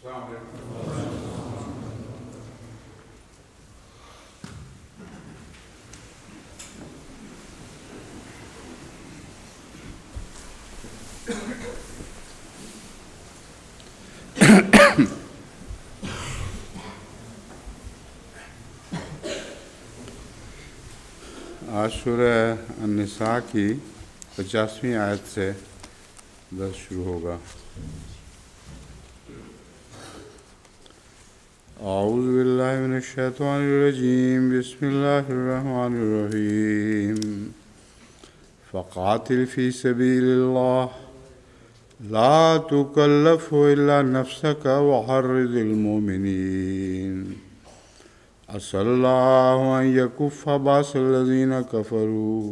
آج سورہ النساء کی 50ویں آیت سے درس شروع ہوگا۔ اعوذ باللہ من الشیطان الرجیم، بسم اللہ الرحمن الرحیم۔ فقاتل فی سبیل اللہ لا تکلف الا نفسک وحرض المؤمنین عسى الله أن يكف بأس الذين كفروا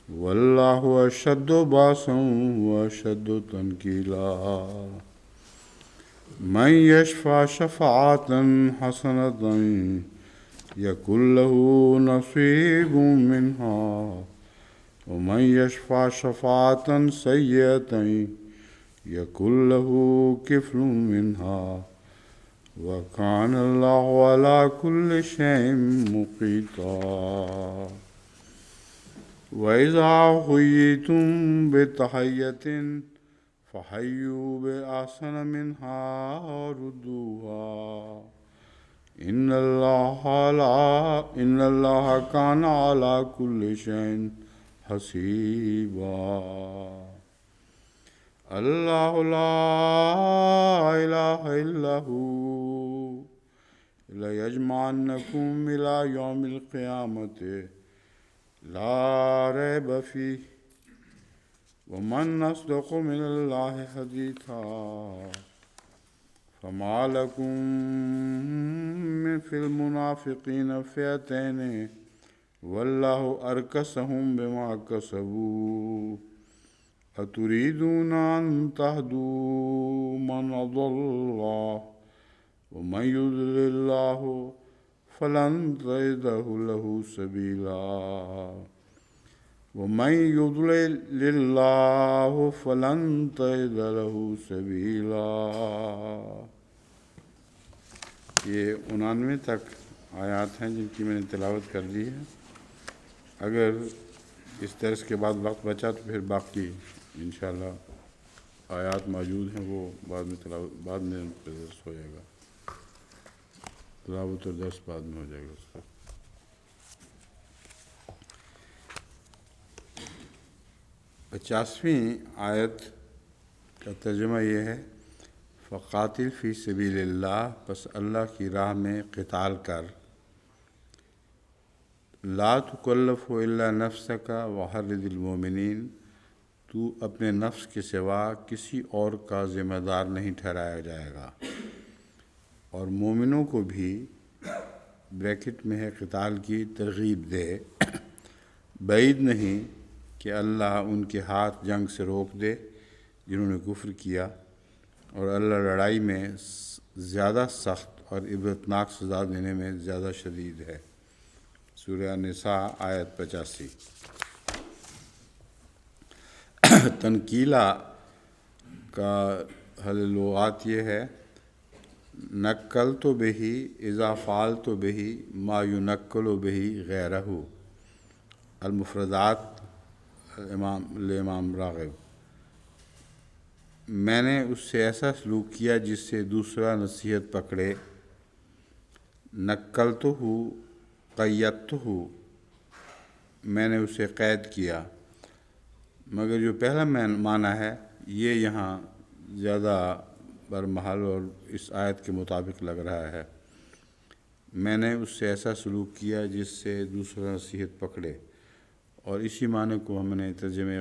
والله أشد بأسا وأشد تنكيلا من يشفع شفاعة حسنة يكن له نصيب منها ومن يشفع شفاعة سيئة يكن له كفل منها وَكَانَ اللَّهُ عَلَى كُلِّ شَيْءٍ مُقِيتًا وَإِذَا حُيِّيتُم بِتَحِيَّةٍ فَحَيُّوا بِأَحْسَنَ مِنْهَا أَوْ رُدُّوهَا إِنَّ اللَّهَ كَانَ عَلَى كُلِّ شَيْءٍ حَسِيبًا اللہ لا الہ الا هو لیجمعنکم الی یوم القیامۃ لا ریب فیہ ومن اصدق من اللہ حدیثا فما لکم فی المنافقین فئتین واللہ ارکسہم بما کسبوا أتريدون أن تهدوا من أضل الله ومن يضلل الله فلن تجد له سبيلا ومن يضلل الله فلن تجد له سبيلا۔ یہ 99 تک آیات ہیں جن کی میں نے تلاوت کر لی ہے۔ اگر اس درس کے بعد وقت بچا تو پھر باقی انشاءاللہ آیات موجود ہیں، وہ بعد میں ان پہ درس ہو جائے گا، تلاوت اور درس بعد میں ہو جائے گا اس کا۔ 50ویں آیت کا ترجمہ یہ ہے، فقاتل فی سبیل اللہ، پس اللہ کی راہ میں قتال کر، لا تکلف الا نفسک وحرض المؤمنین، تو اپنے نفس کے سوا کسی اور کا ذمہ دار نہیں ٹھہرایا جائے گا، اور مومنوں کو بھی بریکٹ میں ہے قتال کی ترغیب دے، بعید نہیں کہ اللہ ان کے ہاتھ جنگ سے روک دے جنہوں نے کفر کیا، اور اللہ لڑائی میں زیادہ سخت اور عبرتناک سزا دینے میں زیادہ شدید ہے۔ سورہ النساء آیت 85۔ تنکیلا کا حل لغات یہ ہے، نقلت بہ اذا فعلت بہ ما ینقل بہ غیرہ، المفردات امام راغب۔ میں نے اس سے ایسا سلوک کیا جس سے دوسرا نصیحت پکڑے، نقلتہ قیدتہ، میں نے اسے قید کیا، مگر جو پہلا معنی ہے یہ یہاں زیادہ برمحل اور اس آیت کے مطابق لگ رہا ہے۔ میں نے اس سے ایسا سلوک کیا جس سے دوسرا نصیحت پکڑے، اور اسی معنی کو ہم نے ترجمے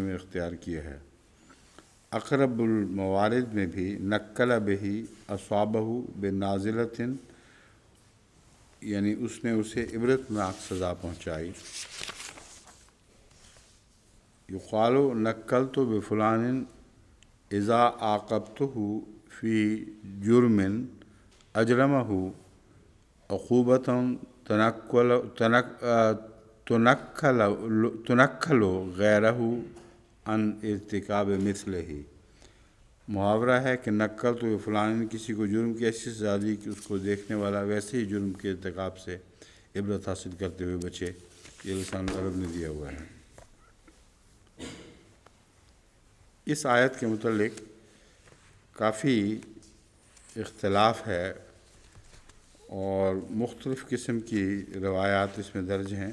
میں اختیار کیا ہے۔ اقرب الموارد میں بھی نقل بہ اصابہ بنازلۃ، یعنی اس نے اسے عبرتناک سزا پہنچائی۔ یقال نقلت بفلان اذا عاقبتہ فی جرم اجرمہ عقوبۃ تنکھل غیرہ عن ارتکاب مثلہ، محاورہ ہے کہ نقل تو فلاں نے کسی کو جرم کی ایسی سزا دی کہ اس کو دیکھنے والا ویسے ہی جرم کے ارتکاب سے عبرت حاصل کرتے ہوئے بچے. یہ لسان العرب نے دیا ہوا ہے. اس آیت کے متعلق کافی اختلاف ہے اور مختلف قسم کی روایات اس میں درج ہیں،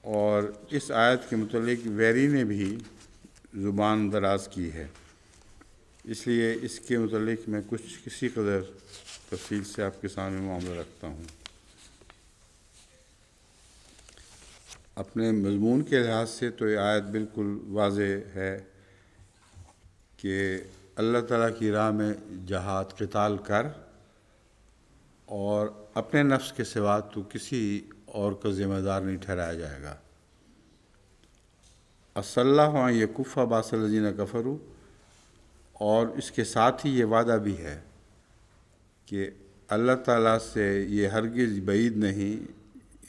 اور اس آیت کے متعلق ویری نے بھی زبان دراز کی ہے. اس لیے اس کے متعلق میں کسی قدر تفصیل سے آپ کے سامنے معاملہ رکھتا ہوں. اپنے مضمون کے لحاظ سے تو یہ آیت بالکل واضح ہے کہ اللہ تعالیٰ کی راہ میں جہاد قتال کر، اور اپنے نفس کے سوا تو کسی اور کا ذمہ دار نہیں ٹھہرایا جائے گا. اصلّہ یکف باس الذین کفروا، اور اس کے ساتھ ہی یہ وعدہ بھی ہے کہ اللہ تعالیٰ سے یہ ہرگز بعید نہیں،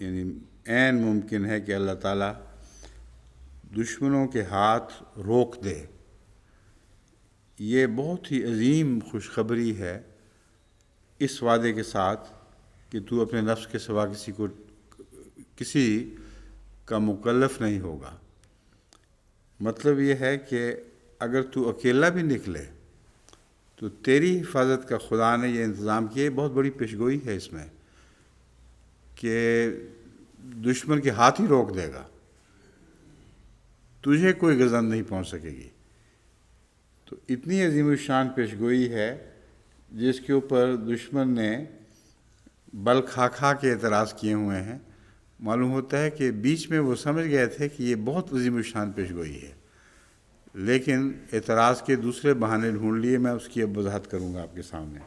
یعنی عین ممکن ہے کہ اللہ تعالیٰ دشمنوں کے ہاتھ روک دے. یہ بہت ہی عظیم خوشخبری ہے اس وعدے کے ساتھ کہ تو اپنے نفس کے سوا کسی کا مکلف نہیں ہوگا. مطلب یہ ہے کہ اگر تو اکیلا بھی نکلے تو تیری حفاظت کا خدا نے یہ انتظام کیا. بہت بڑی پیشگوئی ہے اس میں کہ دشمن کے ہاتھ ہی روک دے گا، تجھے کوئی غزن نہیں پہنچ سکے گی. تو اتنی عظیم الشان پیشگوئی ہے جس کے اوپر دشمن نے بل کھا کے اعتراض کیے ہوئے ہیں. معلوم ہوتا ہے کہ بیچ میں وہ سمجھ گئے تھے کہ یہ بہت عظیم الشان پیشگوئی ہے، لیکن اعتراض کے دوسرے بہانے ڈھونڈ لیے. میں اس کی اب وضاحت کروں گا آپ کے سامنے.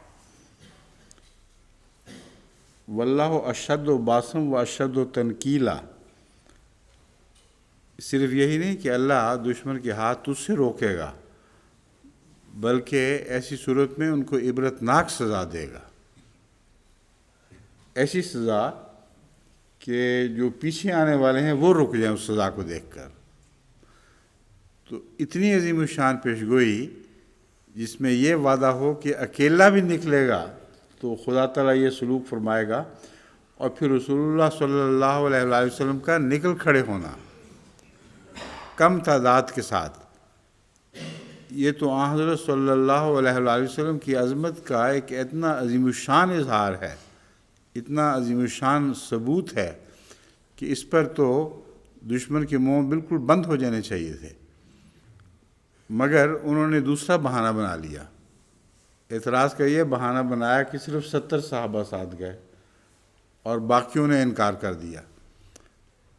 واللہ اشد و باسم و اشد و تنکیلا. صرف یہی نہیں کہ اللہ دشمن کے ہاتھ تجھ سے روکے گا، بلکہ ایسی صورت میں ان کو عبرتناک سزا دے گا. ایسی سزا کہ جو پیچھے آنے والے ہیں وہ رک جائیں اس سزا کو دیکھ کر. تو اتنی عظیم الشان پیشگوئی جس میں یہ وعدہ ہو کہ اکیلا بھی نکلے گا تو خدا تعالیٰ یہ سلوک فرمائے گا، اور پھر رسول اللہ صلی اللہ علیہ وآلہ وسلم کا نکل کھڑے ہونا کم تعداد کے ساتھ. یہ تو آن حضرت صلی اللہ علیہ وآلہ وسلم کی عظمت کا ایک اتنا عظیم الشان اظہار ہے، اتنا عظیم الشان ثبوت ہے کہ اس پر تو دشمن کے منہ بالکل بند ہو جانے چاہیے تھے. مگر انہوں نے دوسرا بہانہ بنا لیا. اعتراض کا یہ بہانہ بنایا کہ صرف 70 صحابہ ساتھ گئے اور باقیوں نے انکار کر دیا،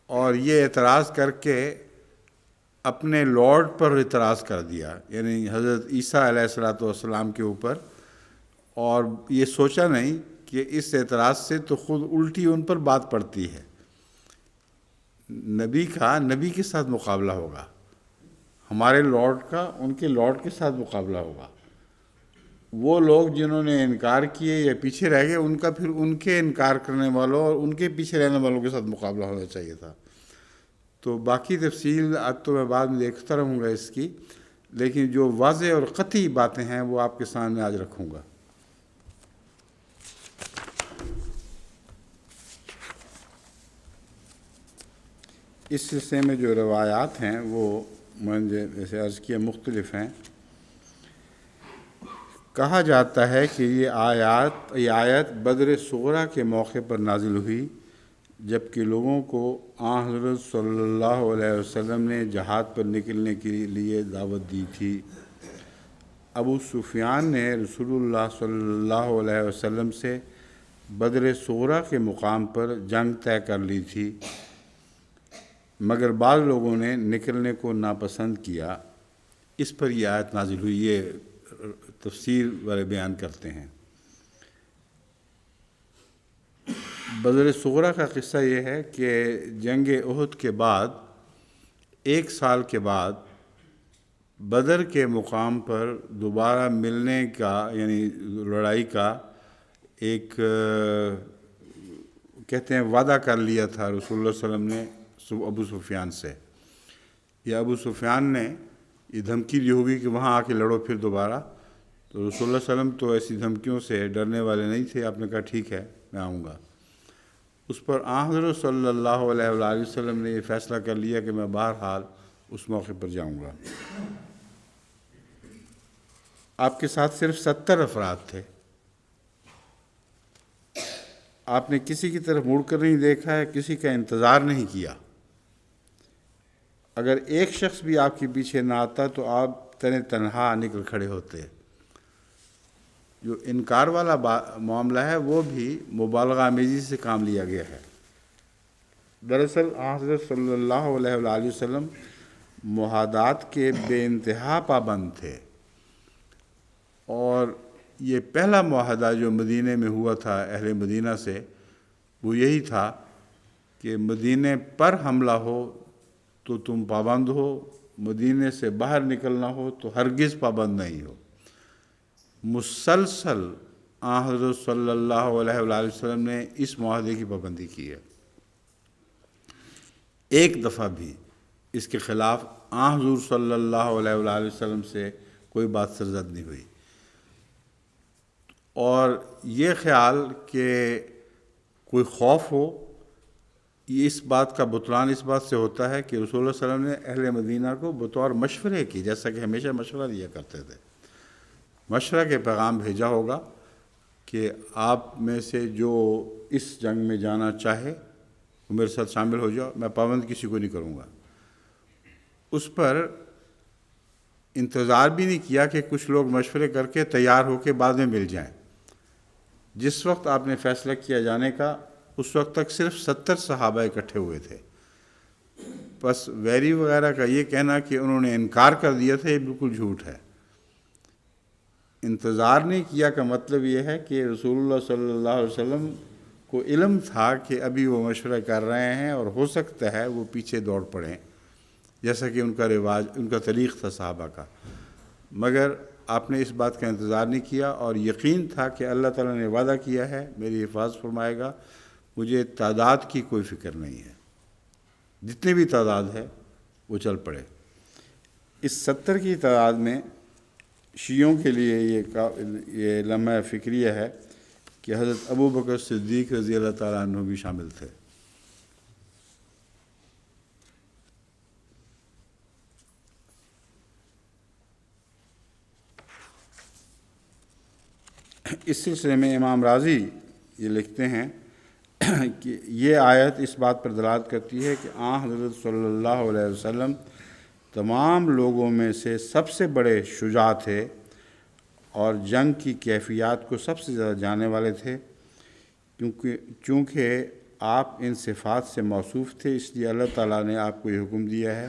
اور یہ اعتراض کر کے اپنے لارڈ پر اعتراض کر دیا، یعنی حضرت عیسیٰ علیہ السلام کے اوپر. اور یہ سوچا نہیں کہ اس اعتراض سے تو خود الٹی ان پر بات پڑتی ہے. نبی کا نبی کے ساتھ مقابلہ ہوگا، ہمارے لارڈ کا ان کے لارڈ کے ساتھ مقابلہ ہوگا. وہ لوگ جنہوں نے انکار کیے یا پیچھے رہ گئے، ان کا پھر ان کے انکار کرنے والوں اور ان کے پیچھے رہنے والوں کے ساتھ مقابلہ ہونا چاہیے تھا. تو باقی تفصیل آج تو میں بعد میں دیکھتا رہوں گا اس کی، لیکن جو واضح اور قطعی باتیں ہیں وہ آپ کے سامنے آج رکھوں گا. اس سلسلے میں جو روایات ہیں وہ میں نے جیسے عرض کیا مختلف ہیں. کہا جاتا ہے کہ یہ آیت بدر صغریٰ کے موقع پر نازل ہوئی، جبکہ لوگوں کو آن حضرت صلی اللہ علیہ وسلم نے جہاد پر نکلنے کے لیے دعوت دی تھی. ابو سفیان نے رسول اللہ صلی اللہ علیہ وسلم سے بدر صغریٰ کے مقام پر جنگ طے کر لی تھی، مگر بعض لوگوں نے نکلنے کو ناپسند کیا. اس پر یہ آیت نازل ہوئی. یہ تفسیر والے بیان کرتے ہیں. بدر صغریٰ کا قصہ یہ ہے کہ جنگ احد کے بعد 1 سال کے بعد بدر کے مقام پر دوبارہ ملنے کا، یعنی لڑائی کا ایک کہتے ہیں وعدہ کر لیا تھا رسول اللہ صلی اللہ علیہ وسلم نے ابو سفیان سے. یا ابو سفیان نے یہ دھمکی دی ہوگی کہ وہاں آ کے لڑو پھر دوبارہ، تو رسول اللہ صلی اللہ علیہ وسلم تو ایسی دھمکیوں سے ڈرنے والے نہیں تھے. آپ نے کہا ٹھیک ہے میں آؤں گا. اس پر حضرت صلی اللہ علیہ وآلہ وسلم نے یہ فیصلہ کر لیا کہ میں بہرحال اس موقع پر جاؤں گا. آپ کے ساتھ صرف 70 افراد تھے. آپ نے کسی کی طرف مڑ کر نہیں دیکھا ہے، کسی کا انتظار نہیں کیا. اگر ایک شخص بھی آپ کے پیچھے نہ آتا تو آپ تنہا نکل کھڑے ہوتے. جو انکار والا معاملہ ہے وہ بھی مبالغہ آمیزی سے کام لیا گیا ہے. دراصل حضرت صلی اللہ علیہ وآلہ وسلم معاہدات کے بے انتہا پابند تھے، اور یہ پہلا معاہدہ جو مدینہ میں ہوا تھا اہل مدینہ سے وہ یہی تھا کہ مدینہ پر حملہ ہو تو تم پابند ہو، مدینہ سے باہر نکلنا ہو تو ہرگز پابند نہیں ہو. مسلسل حضرت صلی اللہ علیہ وآلہ وسلم نے اس معاہدے کی پابندی کی ہے. ایک دفعہ بھی اس کے خلاف حضور صلی اللہ علیہ وآلہ وسلم سے کوئی بات سرزد نہیں ہوئی. اور یہ خیال کہ کوئی خوف ہو، یہ اس بات کا بطلان اس بات سے ہوتا ہے کہ رسول اللہ صلی اللہ علیہ وسلم نے اہل مدینہ کو بطور مشورے کی، جیسا کہ ہمیشہ مشورہ دیا کرتے تھے، مشورہ کے پیغام بھیجا ہوگا کہ آپ میں سے جو اس جنگ میں جانا چاہے وہ میرے ساتھ شامل ہو جاؤ، میں پابند کسی کو نہیں کروں گا. اس پر انتظار بھی نہیں کیا کہ کچھ لوگ مشورے کر کے تیار ہو کے بعد میں مل جائیں. جس وقت آپ نے فیصلہ کیا جانے کا اس وقت تک صرف 70 صحابہ اکٹھے ہوئے تھے. بس ویری وغیرہ کا یہ کہنا کہ انہوں نے انکار کر دیا تھا یہ بالکل جھوٹ ہے. انتظار نہیں کیا کا مطلب یہ ہے کہ رسول اللہ صلی اللہ علیہ وسلم کو علم تھا کہ ابھی وہ مشورہ کر رہے ہیں اور ہو سکتا ہے وہ پیچھے دوڑ پڑیں، جیسا کہ ان کا رواج، ان کا طریق تھا صحابہ کا. مگر آپ نے اس بات کا انتظار نہیں کیا اور یقین تھا کہ اللہ تعالیٰ نے وعدہ کیا ہے میری حفاظت فرمائے گا. مجھے تعداد کی کوئی فکر نہیں ہے، جتنی بھی تعداد ہے وہ چل پڑے. اس 70 کی تعداد میں شیعوں کے لیے یہ لمحہ فکریہ ہے کہ حضرت ابو بکر صدیق رضی اللہ تعالیٰ عنہ بھی شامل تھے. اس سلسلے میں امام راضی یہ لکھتے ہیں کہ یہ آیت اس بات پر دلالت کرتی ہے کہ حضرت صلی اللہ علیہ وسلم تمام لوگوں میں سے سب سے بڑے شجاع تھے اور جنگ کی کیفیات کو سب سے زیادہ جاننے والے تھے. چونکہ آپ ان صفات سے موصوف تھے اس لیے اللہ تعالیٰ نے آپ کو یہ حکم دیا ہے،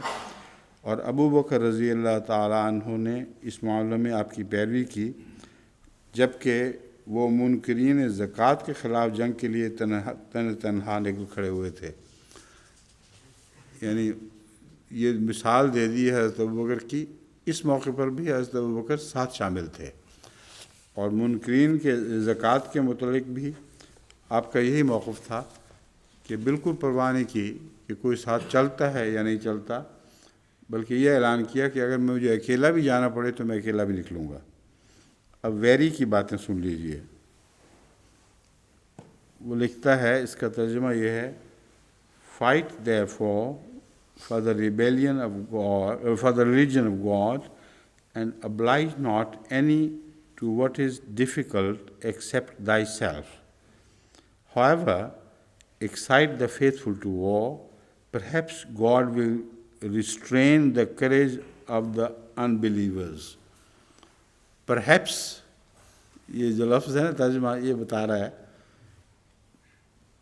اور ابو بکر رضی اللہ تعالیٰ عنہ نے اس معاملے میں آپ کی پیروی کی جبکہ وہ منکرین زکوٰۃ کے خلاف جنگ کے لیے تنہا نکل کھڑے ہوئے تھے. یعنی یہ مثال دے دی ہے حضرت ابوبکر کی. اس موقع پر بھی حضرت ابوبکر ساتھ شامل تھے، اور منکرین کے زکوٰۃ کے متعلق بھی آپ کا یہی موقف تھا کہ بالکل پرواہ نہیں کی کہ کوئی ساتھ چلتا ہے یا نہیں چلتا، بلکہ یہ اعلان کیا کہ اگر مجھے اکیلا بھی جانا پڑے تو میں اکیلا بھی نکلوں گا. اب ویری کی باتیں سن لیجئے. وہ لکھتا ہے، اس کا ترجمہ یہ ہے: fight therefore for the rebellion of God, for the religion of God, and oblige not any to what is difficult except thyself. However, excite the faithful to war. Perhaps God will restrain the courage of the unbelievers. Perhaps یہ جو لفظ ہے نا ترجمہ یہ بتا رہا ہے،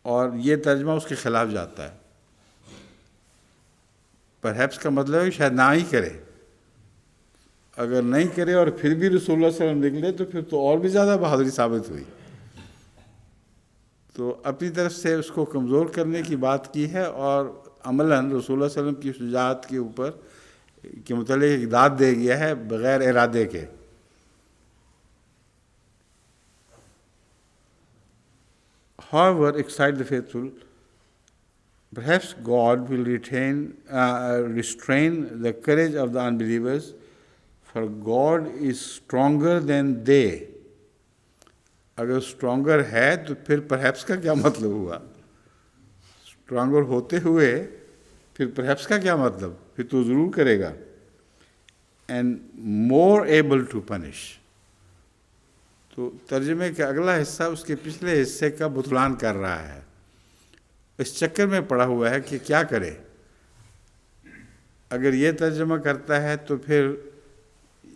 اور یہ ترجمہ اس کے خلاف جاتا ہے. پرہیپس کا مطلب ہے کہ شاید نہ ہی کرے. اگر نہیں کرے اور پھر بھی رسول اللہ صلی اللہ علیہ وسلم نکلے تو پھر تو اور بھی زیادہ بہادری ثابت ہوئی. تو اپنی طرف سے اس کو کمزور کرنے کی بات کی ہے، اور عملاً رسول اللہ صلی اللہ علیہ وسلم کی شجاعت کے اوپر کے متعلق ایک داد دے گیا ہے بغیر ارادے کے. However, excite the faithful. Perhaps God will restrain the courage of the unbelievers. for God is stronger than they. اگر stronger ہے تو پھر perhaps کا کیا مطلب ہوا؟ stronger ہوتے ہوئے پھر perhaps کا کیا مطلب؟ پھر تو ضرور کرے گا. and more able to punish. تو ترجمے کا اگلا حصہ اس کے پچھلے حصے کا بطلان کر رہا ہے. اس چکر میں پڑا ہوا ہے کہ کیا کرے. اگر یہ ترجمہ کرتا ہے تو پھر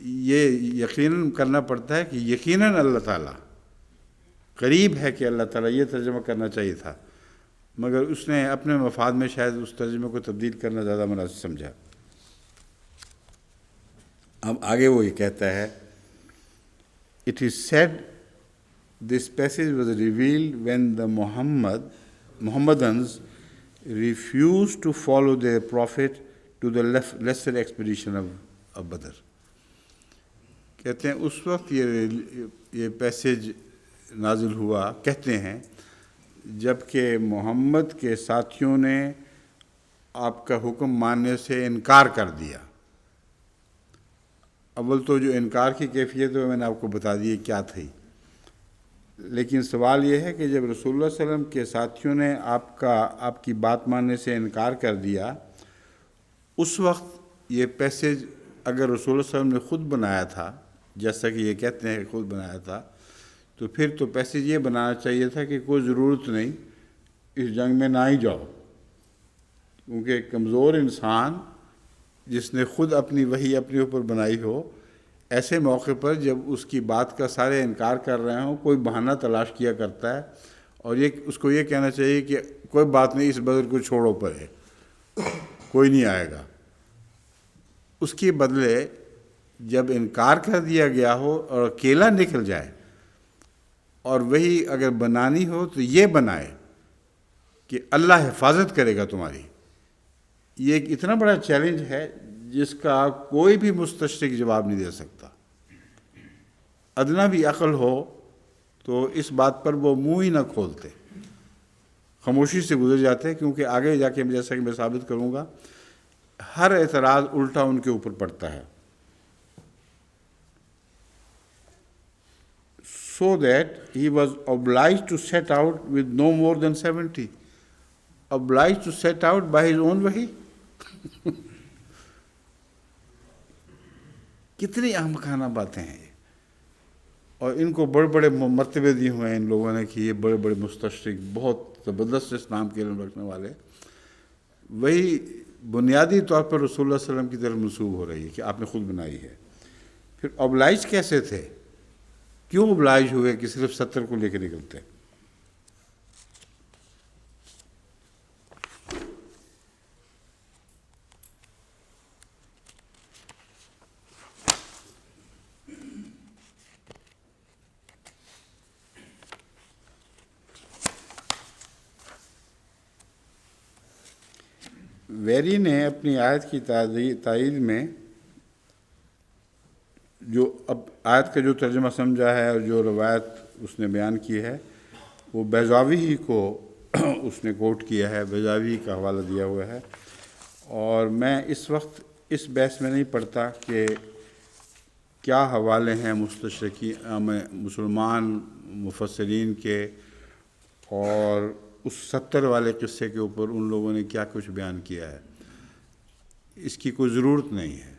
یہ یقیناً کرنا پڑتا ہے کہ یقیناً اللہ تعالیٰ قریب ہے کہ اللہ تعالیٰ یہ ترجمہ کرنا چاہیے تھا، مگر اس نے اپنے مفاد میں شاید اس ترجمے کو تبدیل کرنا زیادہ مناسب سمجھا. اب آگے وہ یہ کہتا ہے It is said this passage was revealed when the Muhammadans refused to follow their prophet to the lesser expedition of Badr. کہتے ہیں اس وقت یہ پیسیج نازل ہوا، کہتے ہیں جب کہ محمد کے ساتھیوں نے آپ کا حکم ماننے سے انکار کر دیا. اول تو جو انکار کی کیفیت ہے میں نے آپ کو بتا دی کیا تھی، لیکن سوال یہ ہے کہ جب رسول اللہ صلی اللہ علیہ وسلم کے ساتھیوں نے آپ کی بات ماننے سے انکار کر دیا، اس وقت یہ پیسیج اگر رسول اللہ صلی اللہ علیہ وسلم نے خود بنایا تھا، جیسا کہ یہ کہتے ہیں کہ خود بنایا تھا، تو پھر تو پیسیج یہ بنانا چاہیے تھا کہ کوئی ضرورت نہیں، اس جنگ میں نہ ہی جاؤ. کیونکہ ایک کمزور انسان جس نے خود اپنی وحی اپنے اوپر بنائی ہو، ایسے موقع پر جب اس کی بات کا سارے انکار کر رہے ہوں، کوئی بہانہ تلاش کیا کرتا ہے اور اس کو یہ کہنا چاہیے کہ کوئی بات نہیں، اس بدر کو چھوڑو پرے، کوئی نہیں آئے گا. اس کے بدلے جب انکار کر دیا گیا ہو اور اکیلا نکل جائے اور وہی اگر بنانی ہو تو یہ بنائے کہ اللہ حفاظت کرے گا تمہاری. یہ ایک اتنا بڑا چیلنج ہے جس کا کوئی بھی مستشرق جواب نہیں دے سکتا. ادنا بھی عقل ہو تو اس بات پر وہ منہ ہی نہ کھولتے، خاموشی سے گزر جاتے، کیونکہ آگے جا کے جیسا کہ میں ثابت کروں گا ہر اعتراض الٹا ان کے اوپر پڑتا ہے. So that he was obliged to set out with no more than 70. Obliged to set out by his own wahi. کتنی احمقانہ باتیں ہیں یہ، اور ان کو بڑے بڑے مرتبے دیے ہوئے ہیں ان لوگوں نے کہ یہ بڑے بڑے مستشرق، بہت زبردست اسلام کے علم رکھنے والے. وہی بنیادی طور پر رسول اللہ صلی اللہ علیہ وسلم کی طرف منسوب ہو رہی ہے کہ آپ نے خود بنائی ہے. پھر obliged کیسے تھے؟ کیوں obliged ہوئے کہ صرف 70 کو لے کے نکلتے؟ ویری نے اپنی آیت کی تائید میں جو اب آیت کا جو ترجمہ سمجھا ہے اور جو روایت اس نے بیان کی ہے وہ بیضاوی ہی کو اس نے کوٹ کیا ہے، بیضاوی کا حوالہ دیا ہوا ہے. اور میں اس وقت اس بحث میں نہیں پڑھتا کہ کیا حوالے ہیں مسلمان مفسرین کے اور اس 70 والے قصے کے اوپر ان لوگوں نے کیا کچھ بیان کیا ہے. اس کی کوئی ضرورت نہیں ہے.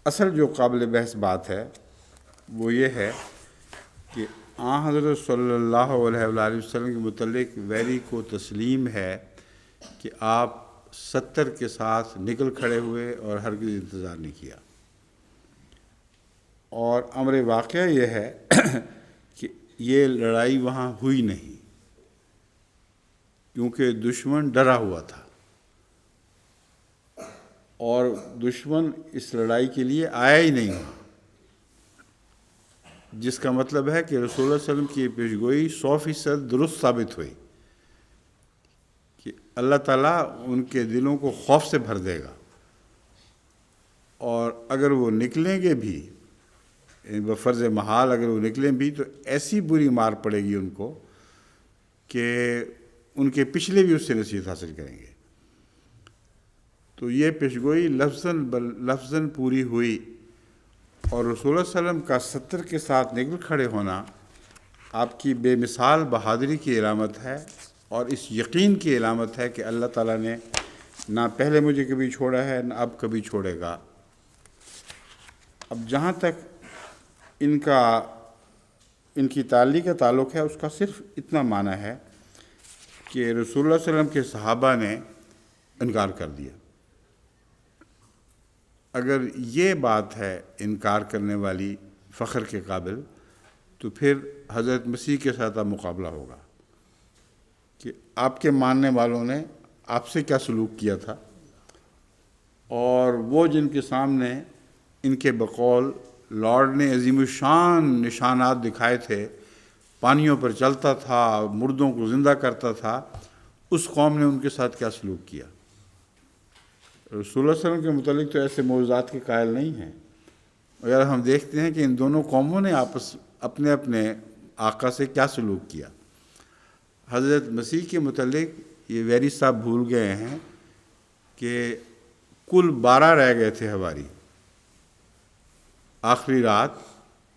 اصل جو قابل بحث بات ہے وہ یہ ہے کہ حضرت صلی اللہ علیہ وآلہ وسلم کے متعلق ویری کو تسلیم ہے کہ آپ 70 کے ساتھ نکل کھڑے ہوئے اور ہرگز انتظار نہیں کیا. اور امر واقعہ یہ ہے کہ یہ لڑائی وہاں ہوئی نہیں، کیونکہ دشمن ڈرا ہوا تھا اور دشمن اس لڑائی کے لیے آیا ہی نہیں ہوا، جس کا مطلب ہے کہ رسول اللہ صلی اللہ علیہ وسلم کی پیشگوئی 100% درست ثابت ہوئی کہ اللہ تعالیٰ ان کے دلوں کو خوف سے بھر دے گا، اور اگر وہ نکلیں گے بھی بفرض محال اگر وہ نکلیں بھی تو ایسی بری مار پڑے گی ان کو کہ ان کے پچھلے بھی اس سے نصیحت حاصل کریں گے. تو یہ پیشگوئی لفظاً پوری ہوئی اور رسول اللہ صلی اللہ علیہ وسلم کا 70 کے ساتھ نکل کھڑے ہونا آپ کی بے مثال بہادری کی علامت ہے، اور اس یقین کی علامت ہے کہ اللہ تعالیٰ نے نہ پہلے مجھے کبھی چھوڑا ہے نہ اب کبھی چھوڑے گا۔ اب جہاں تک ان کی تعلیق کا تعلق ہے، اس کا صرف اتنا معنی ہے کہ رسول اللہ صلی اللہ علیہ وسلم کے صحابہ نے انکار کر دیا۔ اگر یہ بات ہے انکار کرنے والی فخر کے قابل، تو پھر حضرت مسیح کے ساتھ اب مقابلہ ہوگا کہ آپ کے ماننے والوں نے آپ سے کیا سلوک کیا تھا، اور وہ جن کے سامنے ان کے بقول لارڈ نے عظیم الشان نشانات دکھائے تھے، پانیوں پر چلتا تھا، مردوں کو زندہ کرتا تھا، اس قوم نے ان کے ساتھ کیا سلوک کیا۔ رسول اللہ صلی اللہ علیہ وسلم کے متعلق تو ایسے معجزات کے قائل نہیں ہیں، اور ہم دیکھتے ہیں کہ ان دونوں قوموں نے اپنے اپنے آقا سے کیا سلوک کیا۔ حضرت مسیح کے متعلق یہ ویری صاحب بھول گئے ہیں کہ کل 12 رہ گئے تھے حواری آخری رات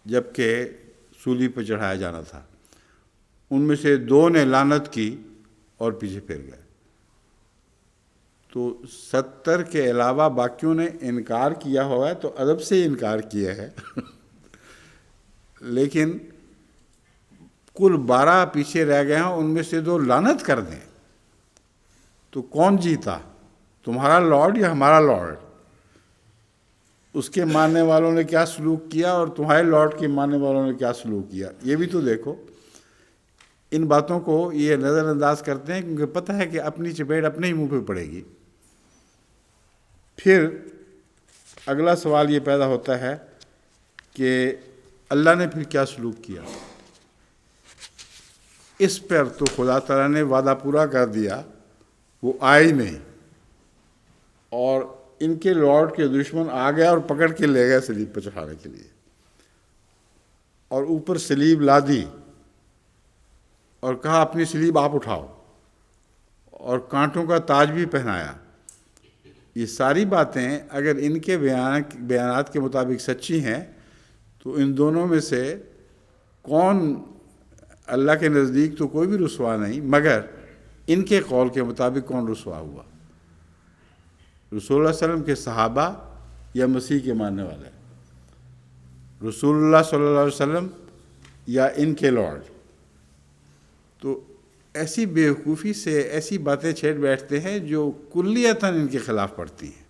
جب کہ سولی پہ چڑھایا جانا تھا، ان میں سے 2 نے لعنت کی اور پیچھے پھر گئے۔ تو 70 کے علاوہ باقیوں نے انکار کیا ہوا ہے، تو ادب سے انکار کیا ہے لیکن کل 12 پیچھے رہ گئے ہیں، ان میں سے 2 لعنت کر دیں تو کون جیتا، تمہارا لارڈ یا ہمارا لارڈ؟ اس کے ماننے والوں نے کیا سلوک کیا اور تمہارے لارڈ کے ماننے والوں نے کیا سلوک کیا، یہ بھی تو دیکھو۔ ان باتوں کو یہ نظر انداز کرتے ہیں کیونکہ پتہ ہے کہ اپنی چپیٹ اپنے ہی منہ پہ پڑے گی۔ پھر اگلا سوال یہ پیدا ہوتا ہے کہ اللہ نے پھر کیا سلوک کیا؟ اس پر تو خدا تعالیٰ نے وعدہ پورا کر دیا، وہ آئے ہی نہیں، اور ان کے لارڈ کے دشمن آ گیا اور پکڑ کے لے گئے سلیب پہ چڑھانے کے لیے، اور اوپر سلیب لا دی اور کہا اپنی سلیب آپ اٹھاؤ، اور کانٹوں کا تاج بھی پہنایا۔ یہ ساری باتیں اگر ان کے بیانات کے مطابق سچی ہیں تو ان دونوں میں سے کون، اللہ کے نزدیک تو کوئی بھی رسوا نہیں، مگر ان کے قول کے مطابق کون رسوا ہوا؟ رسول اللہ صلی اللہ علیہ وسلم کے صحابہ یا مسیح کے ماننے والے؟ رسول اللہ صلی اللہ علیہ وسلم یا ان کے لارڈ؟ تو ایسی بیوقوفی سے ایسی باتیں چھیڑ بیٹھتے ہیں جو کلیتاً ان کے خلاف پڑتی ہیں۔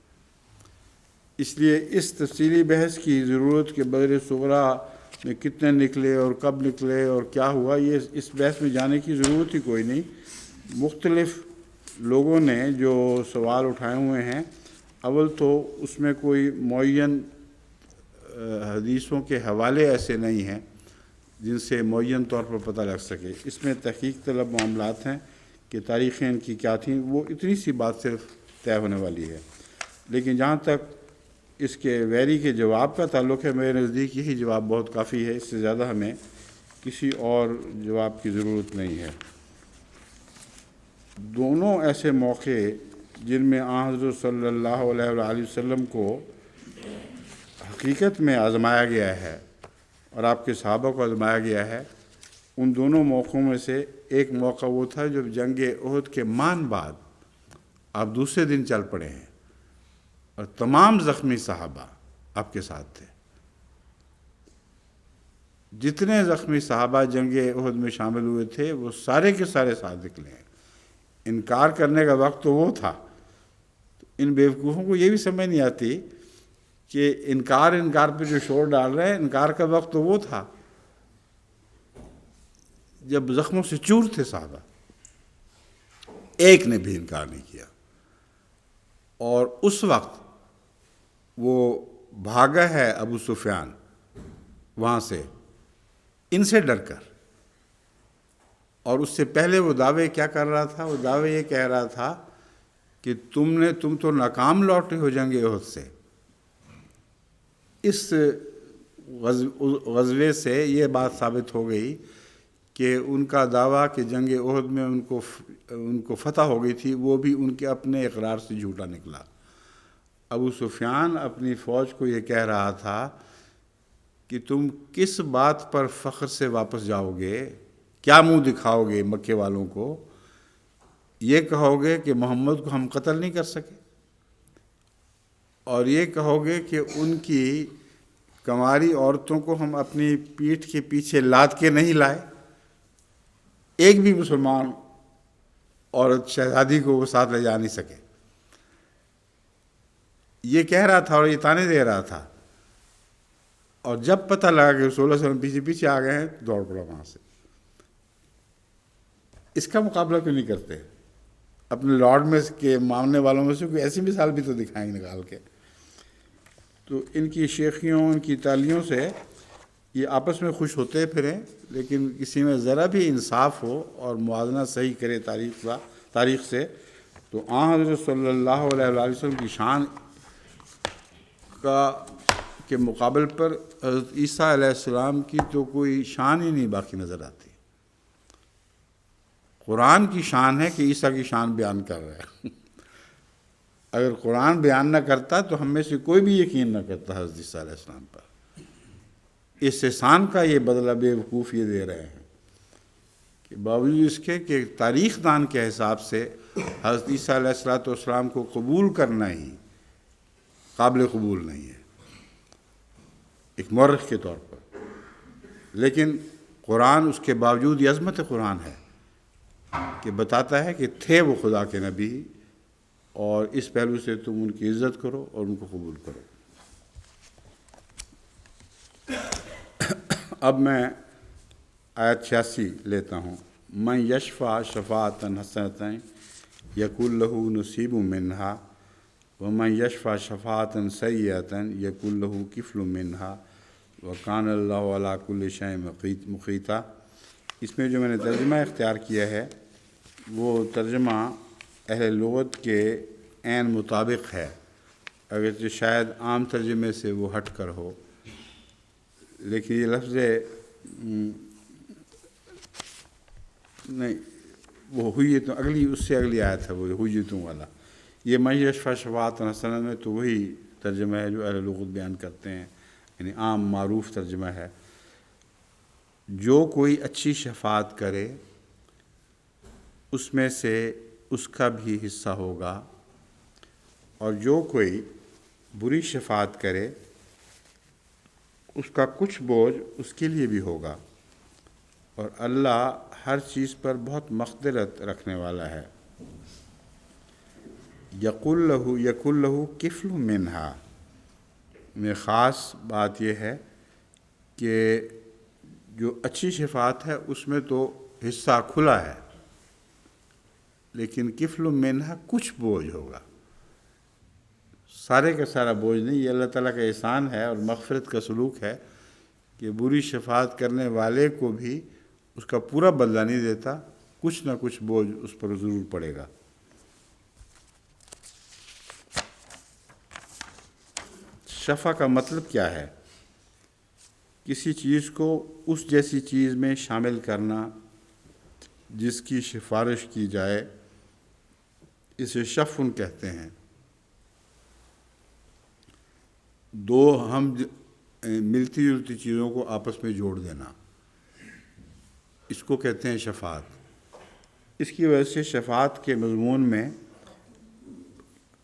اس لیے اس تفصیلی بحث کی ضرورت کہ بدر صغریٰ میں کتنے نکلے اور کب نکلے اور کیا ہوا، یہ اس بحث میں جانے کی ضرورت ہی کوئی نہیں۔ مختلف لوگوں نے جو سوال اٹھائے ہوئے ہیں، اول تو اس میں کوئی معین حدیثوں کے حوالے ایسے نہیں ہیں جن سے معین طور پر پتہ لگ سکے۔ اس میں تحقیق طلب معاملات ہیں کہ تاریخیں ان کی کیا تھیں، وہ اتنی سی بات صرف طے ہونے والی ہے۔ لیکن جہاں تک اس کے ویری کے جواب کا تعلق ہے، میرے نزدیک یہی جواب بہت کافی ہے، اس سے زیادہ ہمیں کسی اور جواب کی ضرورت نہیں ہے۔ دونوں ایسے موقع جن میں حضرت صلی اللہ علیہ وآلہ وسلم کو حقیقت میں آزمایا گیا ہے اور آپ کے صحابہ کو آزمایا گیا ہے، ان دونوں موقعوں میں سے ایک موقع وہ تھا جب جنگ احد کے مان بعد آپ دوسرے دن چل پڑے ہیں اور تمام زخمی صحابہ آپ کے ساتھ تھے۔ جتنے زخمی صحابہ جنگ احد میں شامل ہوئے تھے وہ سارے کے سارے ساتھ نکلے ہیں۔ انکار کرنے کا وقت تو وہ تھا۔ ان بیوقوفوں کو یہ بھی سمجھ نہیں آتی کہ انکار پہ جو شور ڈال رہے ہیں، انکار کا وقت تو وہ تھا جب زخموں سے چور تھے صحابہ، ایک نے بھی انکار نہیں کیا، اور اس وقت وہ بھاگا ہے ابو سفیان وہاں سے ان سے ڈر کر، اور اس سے پہلے وہ دعوے کیا کر رہا تھا؟ وہ دعوے یہ کہہ رہا تھا کہ تم تو ناکام لوٹے ہو جنگ احد سے۔ اس غزوے سے یہ بات ثابت ہو گئی کہ ان کا دعویٰ کہ جنگ احد میں ان کو فتح ہو گئی تھی، وہ بھی ان کے اپنے اقرار سے جھوٹا نکلا۔ ابو سفیان اپنی فوج کو یہ کہہ رہا تھا کہ تم کس بات پر فخر سے واپس جاؤ گے، کیا منہ دکھاؤ گے مکے والوں کو؟ یہ کہو گے کہ محمد کو ہم قتل نہیں کر سکے، اور یہ کہو گے کہ ان کی کنواری عورتوں کو ہم اپنی پیٹھ کے پیچھے لاد کے نہیں لائے، ایک بھی مسلمان عورت شہزادی کو وہ ساتھ لے جا نہیں سکے۔ یہ کہہ رہا تھا اور یہ طعنے دے رہا تھا، اور جب پتہ لگا کہ رسول اللہ صلی اللہ علیہ وسلم پیچھے پیچھے آ گئے ہیں تو دوڑ پڑا وہاں سے۔ اس کا مقابلہ کیوں نہیں کرتے؟ اپنے لارڈ میں کے ماننے والوں میں سے کوئی ایسی مثال بھی تو دکھائیں نکال کے۔ تو ان کی شیخیوں، ان کی تالیوں سے یہ آپس میں خوش ہوتے پھریں، لیکن کسی میں ذرا بھی انصاف ہو اور موازنہ صحیح کرے تاریخ سے، تو حضرت صلی اللہ علیہ وآلہ وسلم کی شان کے مقابل پر حضرت عیسیٰ علیہ السلام کی تو کوئی شان ہی نہیں باقی نظر آتی۔ قرآن کی شان ہے کہ عیسیٰ کی شان بیان کر رہا ہے۔ اگر قرآن بیان نہ کرتا تو ہم میں سے کوئی بھی یقین نہ کرتا حضرت عیسیٰ علیہ السلام پر۔ اس احسان کا یہ بدلہ بے وقوف یہ دے رہے ہیں کہ باوجود اس کے کہ تاریخ دان کے حساب سے حضرت عیسیٰ علیہ السلام کو قبول کرنا ہی قابل قبول نہیں ہے ایک مورخ کے طور پر، لیکن قرآن اس کے باوجود یہ عظمت قرآن ہے کہ بتاتا ہے کہ تھے وہ خدا کے نبی، اور اس پہلو سے تم ان کی عزت کرو اور ان کو قبول کرو۔ اب میں آیت 86 لیتا ہوں۔ من یشفع شفاعۃ حسنۃ یکن لہ نصیب منہا ومن یشفع شفاعۃ سیئۃ یکن لہ کفل منہا وکان اللہ علی کل شیء مقیتا۔ اس میں جو میں نے ترجمہ اختیار کیا ہے وہ ترجمہ اہل لغت کے عین مطابق ہے، اگرچہ شاید عام ترجمے سے وہ ہٹ کر ہو، لیکن یہ لفظ نہیں، وہ ہوئی تو اگلی اس سے اگلی آیت ہے، وہ ہوئی تم والا۔ یہ من یشفع شفاعۃ حسنۃ میں تو وہی ترجمہ ہے جو اہل لغت بیان کرتے ہیں، یعنی عام معروف ترجمہ ہے۔ جو کوئی اچھی شفاعت کرے اس میں سے اس کا بھی حصہ ہوگا، اور جو کوئی بری شفاعت کرے اس کا کچھ بوجھ اس کے لیے بھی ہوگا، اور اللہ ہر چیز پر بہت مقدرت رکھنے والا ہے۔ یقل لہ کفل منہا میں خاص بات یہ ہے کہ جو اچھی شفاعت ہے اس میں تو حصہ کھلا ہے، لیکن کفل منہا کچھ بوجھ ہوگا، سارے کا سارا بوجھ نہیں۔ یہ اللہ تعالیٰ کا احسان ہے اور مغفرت کا سلوک ہے کہ بری شفاعت کرنے والے کو بھی اس کا پورا بدلہ نہیں دیتا، کچھ نہ کچھ بوجھ اس پر ضرور پڑے گا۔ شفا کا مطلب کیا ہے؟ کسی چیز کو اس جیسی چیز میں شامل کرنا جس کی سفارش کی جائے، اسے شفع کہتے ہیں۔ دو ہم ملتی جلتی چیزوں کو آپس میں جوڑ دینا، اس کو کہتے ہیں شفاعت۔ اس کی وجہ سے شفاعت کے مضمون میں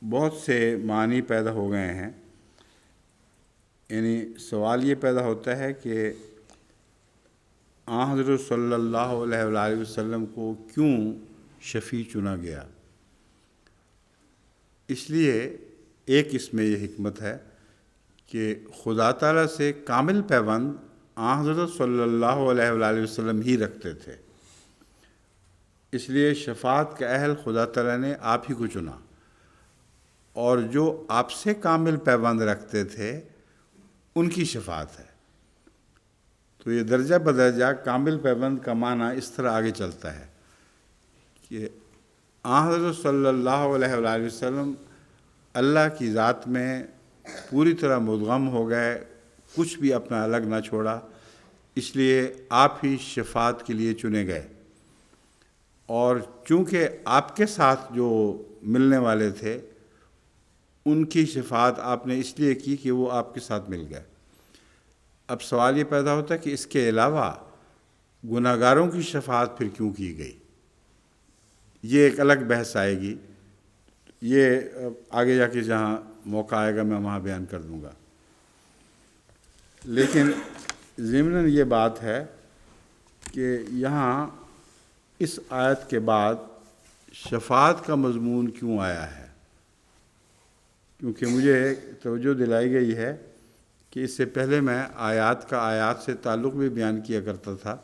بہت سے معنی پیدا ہو گئے ہیں۔ یعنی سوال یہ پیدا ہوتا ہے کہ حضرت صلی اللہ علیہ وآلہ وسلم کو کیوں شفیع چنا گیا؟ اس لیے ایک اس میں یہ حکمت ہے کہ خدا تعالیٰ سے کامل پیوند حضرت صلی اللہ علیہ وآلہ وسلم ہی رکھتے تھے، اس لیے شفاعت کا اہل خدا تعالیٰ نے آپ ہی کو چنا، اور جو آپ سے کامل پیوند رکھتے تھے ان کی شفاعت ہے۔ تو یہ درجہ بدرجہ کامل پیوند کا معنی اس طرح آگے چلتا ہے کہ حضرت صلی اللہ علیہ وآلہ وسلم اللہ کی ذات میں پوری طرح مدغم ہو گئے، کچھ بھی اپنا الگ نہ چھوڑا، اس لیے آپ ہی شفاعت کے لیے چنے گئے۔ اور چونکہ آپ کے ساتھ جو ملنے والے تھے ان کی شفاعت آپ نے اس لیے کی کہ وہ آپ کے ساتھ مل گئے۔ اب سوال یہ پیدا ہوتا ہے کہ اس کے علاوہ گناہگاروں کی شفاعت پھر کیوں کی گئی؟ یہ ایک الگ بحث آئے گی، یہ آگے جا کے جہاں موقع آئے گا میں وہاں بیان کر دوں گا۔ لیکن ضمناً یہ بات ہے کہ یہاں اس آیت کے بعد شفاعت کا مضمون کیوں آیا ہے؟ کیونکہ مجھے توجہ دلائی گئی ہے کہ اس سے پہلے میں آیات سے تعلق بھی بیان کیا کرتا تھا،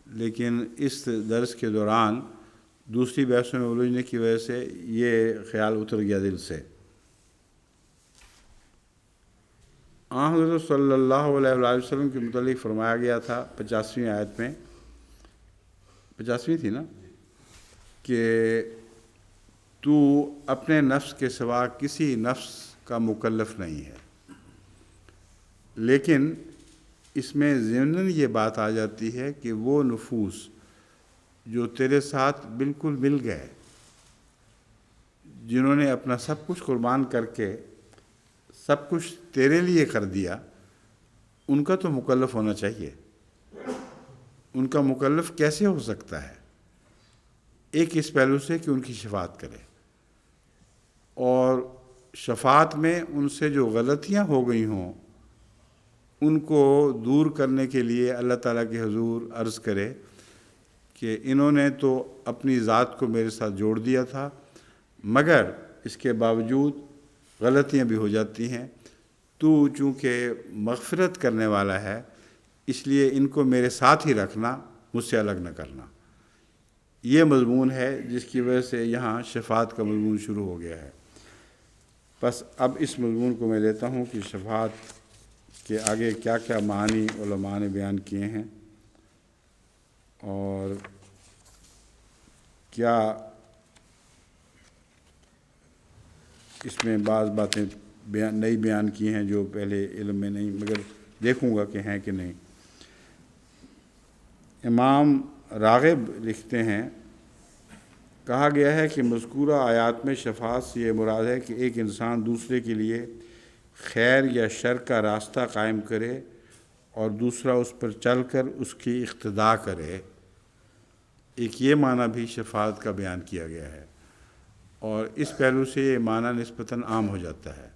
لیکن اس درس کے دوران دوسری بحثوں میں الجھنے کی وجہ سے یہ خیال اتر گیا دل سے۔ حضرت صلی اللہ علیہ وآلہ وسلم کے متعلق فرمایا گیا تھا 50ویں آیت میں، 50ویں تھی نا، کہ تو اپنے نفس کے سوا کسی نفس کا مکلف نہیں ہے۔ لیکن اس میں ضمناً یہ بات آ جاتی ہے کہ وہ نفوس جو تیرے ساتھ بالکل مل گئے، جنہوں نے اپنا سب کچھ قربان کر کے سب کچھ تیرے لیے کر دیا، ان کا تو مکلف ہونا چاہیے۔ ان کا مکلف کیسے ہو سکتا ہے؟ ایک اس پہلو سے کہ ان کی شفاعت کرے، اور شفاعت میں ان سے جو غلطیاں ہو گئی ہوں ان کو دور کرنے کے لیے اللہ تعالیٰ کے حضور عرض کرے کہ انہوں نے تو اپنی ذات کو میرے ساتھ جوڑ دیا تھا، مگر اس کے باوجود غلطیاں بھی ہو جاتی ہیں، تو چونکہ مغفرت کرنے والا ہے اس لیے ان کو میرے ساتھ ہی رکھنا، مجھ سے الگ نہ کرنا۔ یہ مضمون ہے جس کی وجہ سے یہاں شفاعت کا مضمون شروع ہو گیا ہے۔ بس اب اس مضمون کو میں لیتا ہوں کہ شفاعت کے آگے کیا کیا معنی علماء نے بیان کیے ہیں، اور کیا اس میں بعض باتیں نئی بیان کی ہیں جو پہلے علم میں نہیں، مگر دیکھوں گا کہ ہیں کہ نہیں۔ امام راغب لکھتے ہیں، کہا گیا ہے کہ مذکورہ آیات میں شفاعت سے یہ مراد ہے کہ ایک انسان دوسرے کے لیے خیر یا شر کا راستہ قائم کرے اور دوسرا اس پر چل کر اس کی اقتداء کرے۔ ایک یہ معنی بھی شفاعت کا بیان کیا گیا ہے، اور اس پہلو سے یہ معنی نسبتاً عام ہو جاتا ہے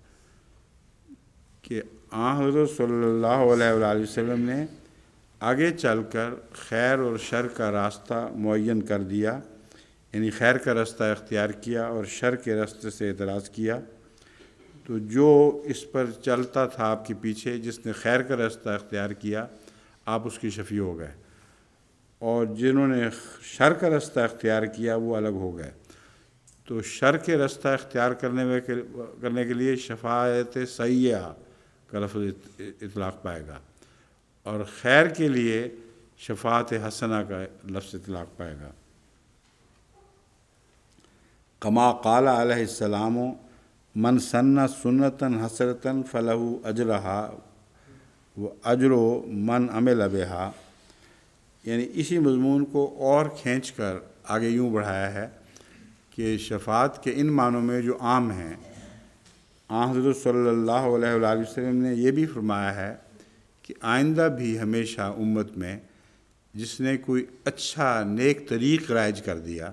کہ حضرت صلی اللہ علیہ وآلہ وسلم نے آگے چل کر خیر اور شر کا راستہ معین کر دیا، یعنی خیر کا راستہ اختیار کیا اور شر کے راستے سے اعتراض کیا۔ تو جو اس پر چلتا تھا آپ کے پیچھے، جس نے خیر کا راستہ اختیار کیا، آپ اس کی شفیع ہو گئے، اور جنہوں نے شر کا راستہ اختیار کیا وہ الگ ہو گئے۔ تو شر کے راستہ اختیار کرنے کے لیے شفاعت سیئہ کا لفظ اطلاق پائے گا، اور خیر کے لیے شفاعت حسنہ کا لفظ اطلاق پائے گا۔ کما قال علیہ السلام من سن سنتاً حسنۃ فلہ اجرہا و اجر من عمل بہا، یعنی اسی مضمون کو اور کھینچ کر آگے یوں بڑھایا ہے کہ شفاعت کے ان معنوں میں جو عام ہیں، حضرت صلی اللہ علیہ وآلہ وسلم نے یہ بھی فرمایا ہے کہ آئندہ بھی ہمیشہ امت میں جس نے کوئی اچھا نیک طریق رائج کر دیا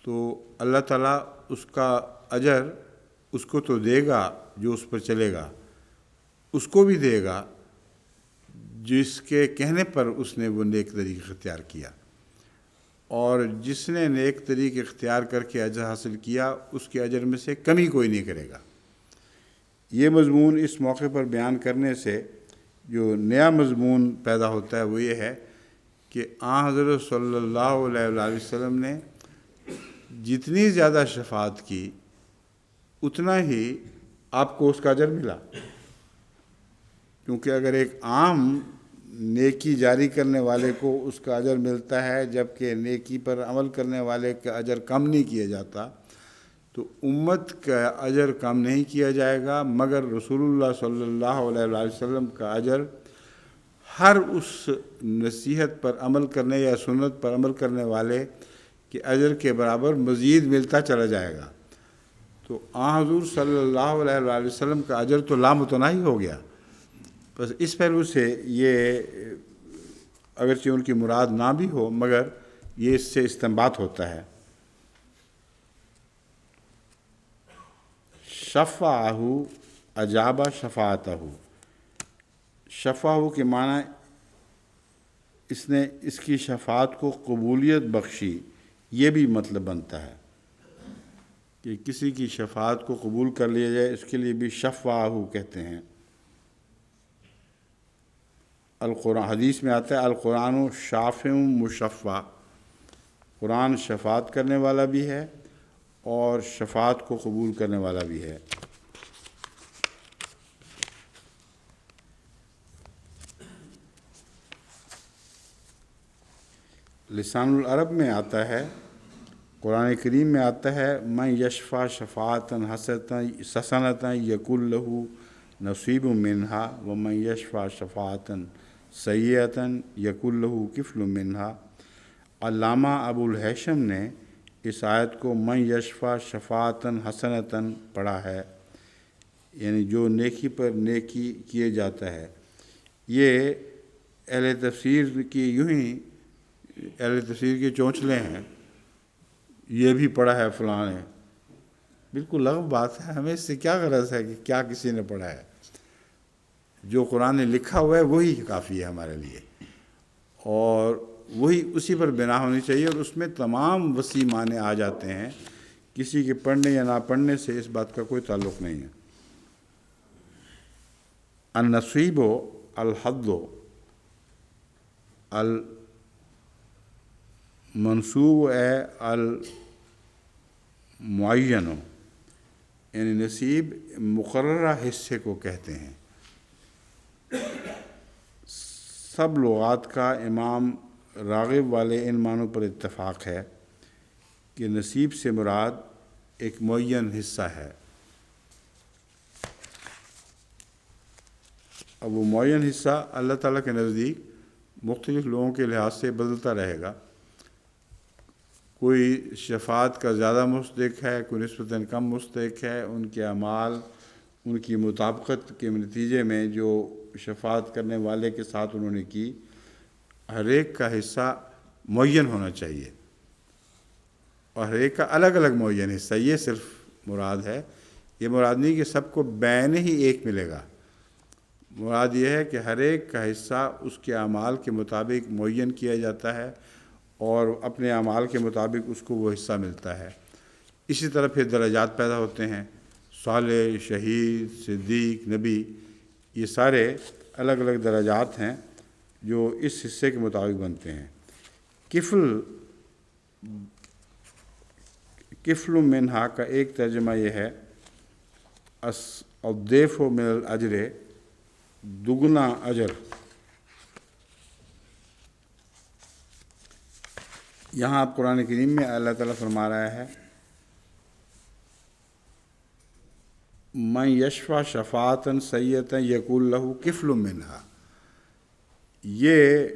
تو اللہ تعالیٰ اس کا اجر اس کو تو دے گا جو اس پر چلے گا، اس کو بھی دے گا جس کے کہنے پر اس نے وہ نیک طریق اختیار کیا، اور جس نے نیک طریق اختیار کر کے اجر حاصل کیا اس کے اجر میں سے کمی کوئی نہیں کرے گا۔ یہ مضمون اس موقع پر بیان کرنے سے جو نیا مضمون پیدا ہوتا ہے وہ یہ ہے کہ حضرت صلی اللہ علیہ وآلہ وسلم نے جتنی زیادہ شفاعت کی اتنا ہی آپ کو اس کا اجر ملا، کیونکہ اگر ایک عام نیکی جاری کرنے والے کو اس کا اجر ملتا ہے جبکہ نیکی پر عمل کرنے والے کا اجر کم نہیں کیا جاتا، تو امت کا اجر کم نہیں کیا جائے گا، مگر رسول اللہ صلی اللہ علیہ وآلہ وسلم کا اجر ہر اس نصیحت پر عمل کرنے یا سنت پر عمل کرنے والے کے اجر کے برابر مزید ملتا چلا جائے گا۔ تو حضور صلی اللہ علیہ وآلہ وسلم کا اجر تو لامتناہی ہو گیا، بس اس پہلو سے یہ اگرچہ ان کی مراد نہ بھی ہو مگر یہ اس سے استنباط ہوتا ہے۔ شفعہ اجابہ شفاعتہ، شفعہ کے معنی اس نے اس کی شفاعت کو قبولیت بخشی، یہ بھی مطلب بنتا ہے کہ کسی کی شفاعت کو قبول کر لیا جائے، اس کے لیے بھی شفعہ کہتے ہیں۔ القرآن حدیث میں آتا ہے القرآن شافع مشفع، قرآن شفاعت کرنے والا بھی ہے اور شفاعت کو قبول کرنے والا بھی ہے۔ لسان العرب میں آتا ہے، قرآن کریم میں آتا ہے من یشفع شفاعتاً حسنۃ یکن لہ نصیب منہا ومن یشفع شفاعتاً سیئۃ یکن لہ کفل منہا۔ علامہ ابو الہیثم نے اس آیت کو من یشفع شفاعتاً حسنۃ پڑھا ہے، یعنی جو نیکی پر نیکی کیے جاتا ہے۔ یہ اہل تفسیر کی یوں ہی اہل تفسیر کے چونچلے ہیں، یہ بھی پڑھا ہے فلاں نے، بالکل لغو بات ہے۔ ہمیں اس سے کیا غرض ہے کہ کیا کسی نے پڑھا ہے؟ جو قرآن نے لکھا ہوا ہے وہی کافی ہے ہمارے لیے، اور وہی اسی پر بنا ہونی چاہیے، اور اس میں تمام وسیع معنی آ جاتے ہیں، کسی کے پڑھنے یا نہ پڑھنے سے اس بات کا کوئی تعلق نہیں ہے۔ النصیب الحظ المنصوب ہے المعین، یعنی نصیب مقررہ حصے کو کہتے ہیں۔ سب لغات کا امام راغب والے ان معنوں پر اتفاق ہے کہ نصیب سے مراد ایک معین حصہ ہے۔ اب وہ معین حصہ اللہ تعالیٰ کے نزدیک مختلف لوگوں کے لحاظ سے بدلتا رہے گا، کوئی شفاعت کا زیادہ مستحق ہے، کوئی نسبتاً کم مستحق ہے، ان کے اعمال ان کی مطابقت کے نتیجے میں جو شفاعت کرنے والے کے ساتھ انہوں نے کی، ہر ایک کا حصہ معین ہونا چاہیے، اور ہر ایک کا الگ الگ معین حصہ، یہ صرف مراد ہے۔ یہ مراد نہیں کہ سب کو بین ہی ایک ملے گا، مراد یہ ہے کہ ہر ایک کا حصہ اس کے اعمال کے مطابق معین کیا جاتا ہے، اور اپنے اعمال کے مطابق اس کو وہ حصہ ملتا ہے۔ اسی طرح پھر درجات پیدا ہوتے ہیں، صالح، شہید، صدیق، نبی، یہ سارے الگ الگ درجات ہیں جو اس حصے کے مطابق بنتے ہیں۔ کفل منہا کا ایک ترجمہ یہ ہے الضعف من الاجر، دگنا اجر۔ یہاں آپ قرآن کریم میں اللہ تعالیٰ فرما رہا ہے من یشفع شفاعتاً سیئۃ یکن لہ کفل منہا۔ یہ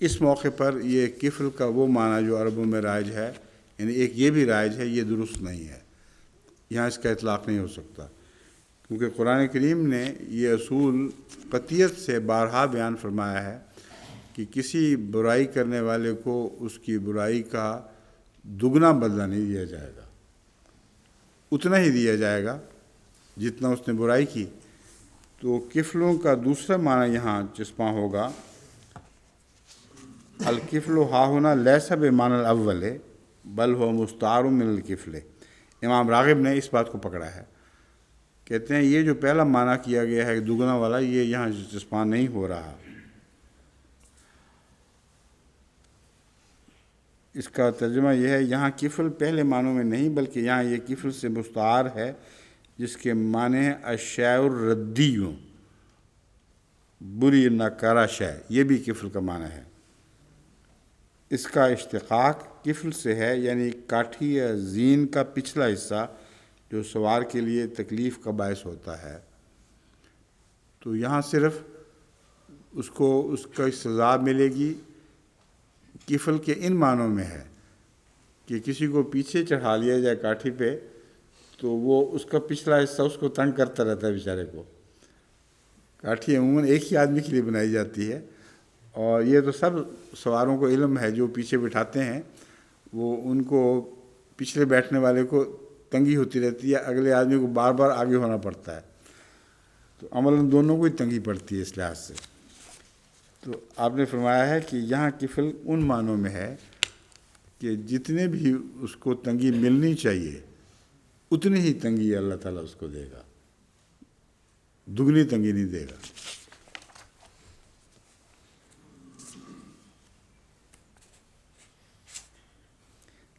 اس موقع پر یہ کفل کا وہ معنی جو عربوں میں رائج ہے، یعنی ایک یہ بھی رائج ہے، یہ درست نہیں ہے، یہاں اس کا اطلاق نہیں ہو سکتا، کیونکہ قرآن کریم نے یہ اصول قطعیت سے بارہا بیان فرمایا ہے کہ کسی برائی کرنے والے کو اس کی برائی کا دگنا بدلہ نہیں دیا جائے گا، اتنا ہی دیا جائے گا جتنا اس نے برائی کی۔ تو کفلوں کا دوسرا معنی یہاں چسپاں ہوگا، الکفل ہاہنا لیس بمعنی الاول بل ہو مستعار من الکفل۔ امام راغب نے اس بات کو پکڑا ہے، کہتے ہیں یہ جو پہلا معنی کیا گیا ہے دگنا والا، یہ یہاں چسپاں نہیں ہو رہا۔ اس کا ترجمہ یہ ہے یہاں کفل پہلے معنوں میں نہیں، بلکہ یہاں یہ کفل سے مستعار ہے، جس کے معنی ہے الشیء الردی، بری ناکارہ شے، یہ بھی کفل کا معنی ہے۔ اس کا اشتقاق کفل سے ہے، یعنی کاٹھی یا زین کا پچھلا حصہ جو سوار کے لیے تکلیف کا باعث ہوتا ہے۔ تو یہاں صرف اس کو اس کا سزا ملے گی، کفل کے ان معنوں میں ہے کہ کسی کو پیچھے چڑھا لیا جائے کاٹھی پہ تو وہ اس کا پچھلا حصہ اس کو تنگ کرتا رہتا ہے بیچارے کو، کاٹھی عموماً ایک ہی آدمی کے لیے بنائی جاتی ہے، اور یہ تو سب سواروں کو علم ہے، جو پیچھے بٹھاتے ہیں وہ ان کو پچھلے بیٹھنے والے کو تنگی ہوتی رہتی ہے، اگلے آدمی کو بار بار آگے ہونا پڑتا ہے، تو عملاً دونوں کو ہی تنگی پڑتی ہے اس لحاظ سے۔ تو آپ نے فرمایا ہے کہ یہاں کفل ان معنوں میں ہے کہ جتنے بھی اس کو تنگی ملنی چاہیے اتنی ہی تنگی اللہ تعالیٰ اس کو دے گا، دگنی تنگی نہیں دے گا۔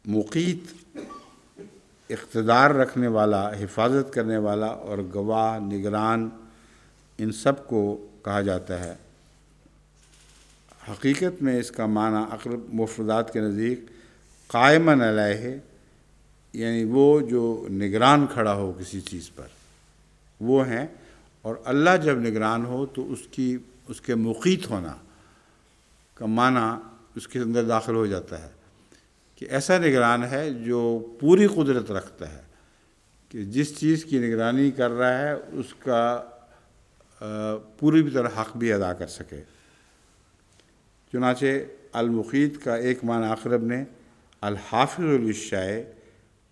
مقیت اقتدار رکھنے والا، حفاظت کرنے والا اور گواہ، نگران، ان سب کو کہا جاتا ہے۔ حقیقت میں اس کا معنی اقرب مفردات کے نزدیک قائماً علیہ، یعنی وہ جو نگران کھڑا ہو کسی چیز پر وہ ہیں، اور اللہ جب نگران ہو تو اس کے مقیت ہونا کا معنی اس کے اندر داخل ہو جاتا ہے کہ ایسا نگران ہے جو پوری قدرت رکھتا ہے کہ جس چیز کی نگرانی کر رہا ہے اس کا پوری طرح حق بھی ادا کر سکے۔ چنانچہ المقیت کا ایک معنی اقرب نے الحافظ للشیء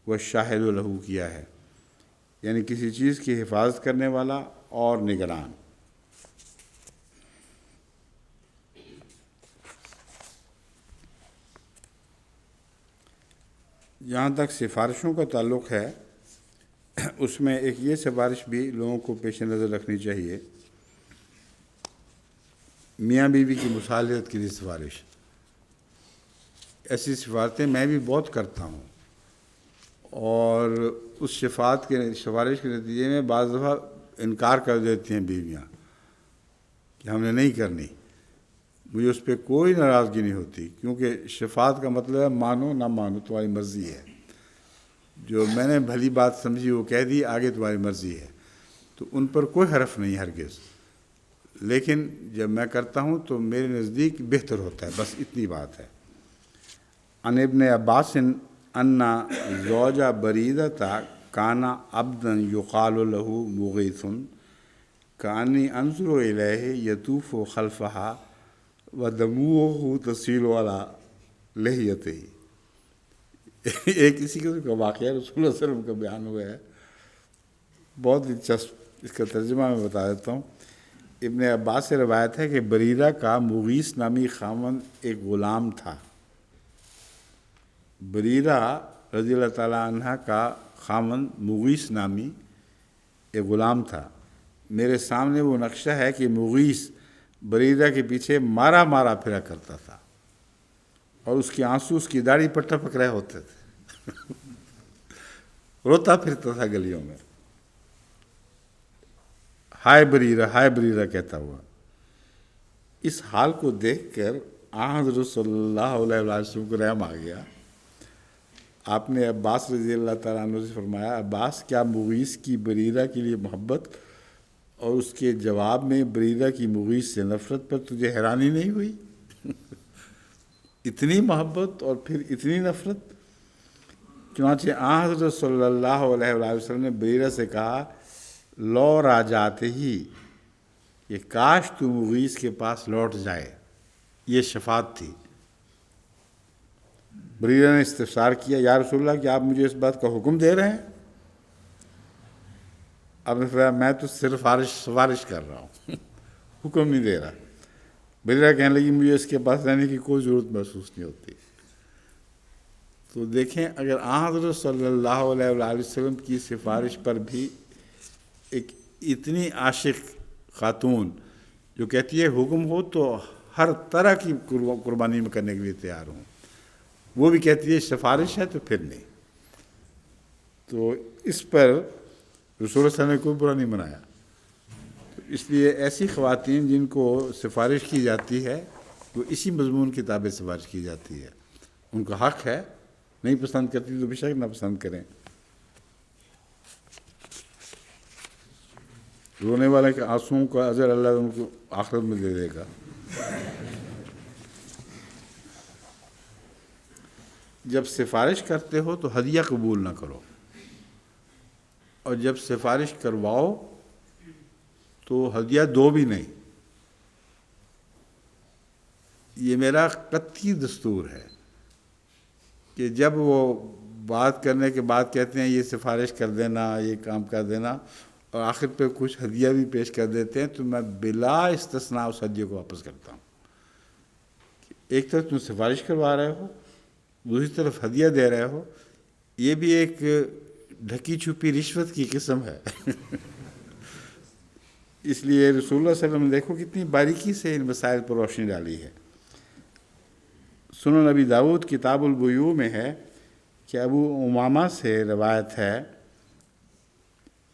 والشاہد لہ کیا ہے، یعنی کسی چیز کی حفاظت کرنے والا اور نگران۔ جہاں تک سفارشوں کا تعلق ہے، اس میں ایک یہ سفارش بھی لوگوں کو پیش نظر رکھنی چاہیے، میاں بیوی کی مصالحت کے لیے سفارش۔ ایسی سفارتیں میں بھی بہت کرتا ہوں، اور اس سفارش کے نتیجے میں بعض دفعہ انکار کر دیتی ہیں بیویاں کہ ہم نے نہیں کرنی۔ مجھے اس پہ کوئی ناراضگی نہیں ہوتی، کیونکہ شفاعت کا مطلب ہے مانو نہ مانو تمہاری مرضی ہے، جو میں نے بھلی بات سمجھی وہ کہہ دی، آگے تمہاری مرضی ہے، تو ان پر کوئی حرف نہیں ہرگز۔ لیکن جب میں کرتا ہوں تو میرے نزدیک بہتر ہوتا ہے، بس اتنی بات ہے۔ عن ابن عباس ان زوج بریدۃ کان عبدا یقال له مغیث کانی انظر الیہ یطوف خلفها ودموعہ تسیل علی لحیتہ۔ ایک اسی قسم کا واقعہ رسول اللہ صلی اللہ علیہ وسلم کا بیان ہوا ہے، بہت دلچسپ۔ اس کا ترجمہ میں بتا دیتا ہوں۔ ابن عباس سے روایت ہے کہ بریرہ کا مغیث نامی خاوند ایک غلام تھا۔ بریرہ رضی اللہ تعالیٰ عنہ کا خاوند مغیث نامی ایک غلام تھا۔ میرے سامنے وہ نقشہ ہے کہ مغیث بریرہ کے پیچھے مارا مارا پھرا کرتا تھا، اور اس کے آنسو اس کی داڑھی پر ٹپک رہے ہوتے تھے، روتا پھرتا تھا گلیوں میں، ہائے بریرہ کہتا ہوا۔ اس حال کو دیکھ کر حضرت صلی اللہ علیہ وسلم کو رحم آ گیا۔ آپ نے عباس رضی اللہ تعالیٰ عنہ سے فرمایا، عباس، کیا مغیث کی بریرہ کے لیے محبت اور اس کے جواب میں بریرہ کی مغیث سے نفرت پر تجھے حیرانی نہیں ہوئی؟ اتنی محبت اور پھر اتنی نفرت۔ چنانچہ حضرت صلی اللہ علیہ وآلہ وسلم نے بریرہ سے کہا، لو راجعت ہی، کہ کاش تو مغیث کے پاس لوٹ جائے۔ یہ شفاعت تھی۔ بریرہ نے استفسار کیا، یا رسول اللہ، کہ آپ مجھے اس بات کا حکم دے رہے ہیں؟ آپ نے فرمایا، میں تو صرف سفارش کر رہا ہوں، حکم نہیں دے رہا۔ بریرہ کہنے لگی، مجھے اس کے پاس رہنے کی کوئی ضرورت محسوس نہیں ہوتی۔ تو دیکھیں، اگر حضرت صلی اللہ علیہ وآلہ وسلم کی سفارش پر بھی ایک اتنی عاشق خاتون جو کہتی ہے حکم ہو تو ہر طرح کی قربانی میں کرنے کے لیے تیار ہوں، وہ بھی کہتی ہے سفارش ہے تو پھر نہیں، تو اس پر رسول اللہ صلی اللہ علیہ وسلم نے کوئی برا نہیں منایا۔ تو اس لیے ایسی خواتین جن کو سفارش کی جاتی ہے وہ اسی مضمون کی تابع سفارش کی جاتی ہے، ان کا حق ہے، نہیں پسند کرتی تو بے شک نہ پسند کریں۔ رونے والے کے آنسوؤں کا اجر اللہ ان کو آخرت میں دے دے گا۔ جب سفارش کرتے ہو تو ہدیہ قبول نہ کرو، اور جب سفارش کرواؤ تو ہدیہ دو بھی نہیں. یہ میرا قطعی دستور ہے کہ جب وہ بات کرنے کے بعد کہتے ہیں یہ سفارش کر دینا، یہ کام کر دینا، اور آخر پہ کچھ ہدیہ بھی پیش کر دیتے ہیں، تو میں بلا استثناء اس ہدیے کو واپس کرتا ہوں. ایک طرف تم سفارش کروا رہے ہو، دوسری طرف ہدیہ دے رہے ہو، یہ بھی ایک ڈھکی چھپی رشوت کی قسم ہے. اس لیے رسول اللہ صلی اللہ علیہ وسلم نے دیکھو کتنی باریکی سے ان مسائل پر روشنی ڈالی ہے. سنن نبی داؤد کتاب البیوع میں ہے کہ ابو امامہ سے روایت ہے،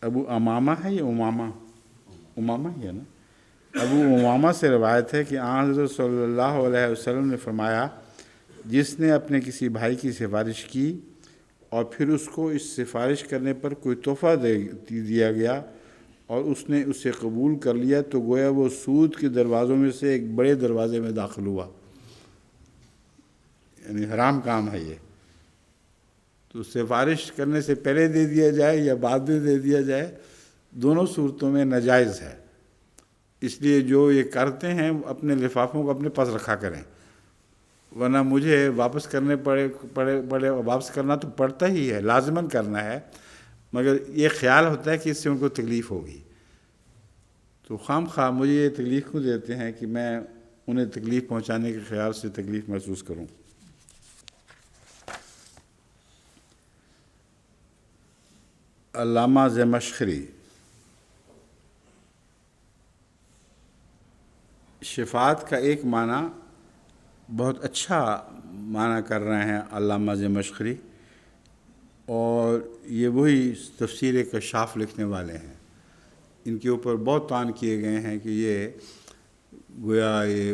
ابو امامہ ہے یا امامہ ہی ہے نا، ابو امامہ سے روایت ہے کہ آن حضرت صلی اللہ علیہ وسلم نے فرمایا، جس نے اپنے کسی بھائی کی سفارش کی اور پھر اس کو اس سفارش کرنے پر کوئی تحفہ دیا گیا اور اس نے اسے قبول کر لیا، تو گویا وہ سود کے دروازوں میں سے ایک بڑے دروازے میں داخل ہوا. یعنی حرام کام ہے یہ. تو سفارش کرنے سے پہلے دے دیا جائے یا بعد میں دے دیا جائے، دونوں صورتوں میں ناجائز ہے. اس لیے جو یہ کرتے ہیں اپنے لفافوں کو اپنے پاس رکھا کریں، ورنہ مجھے واپس کرنے پڑے واپس کرنا تو پڑتا ہی ہے، لازماً کرنا ہے، مگر یہ خیال ہوتا ہے کہ اس سے ان کو تکلیف ہوگی. تو خام خواہ مجھے یہ تکلیف کیوں دیتے ہیں کہ میں انہیں تکلیف پہنچانے کے خیال سے تکلیف محسوس کروں. علامہ زمخشری شفاعت کا ایک معنی بہت اچھا معنی کر رہے ہیں علامہ زمخشری، اور یہ وہی تفسیر کشاف لکھنے والے ہیں. ان کے اوپر بہت طعن کیے گئے ہیں کہ یہ گویا یہ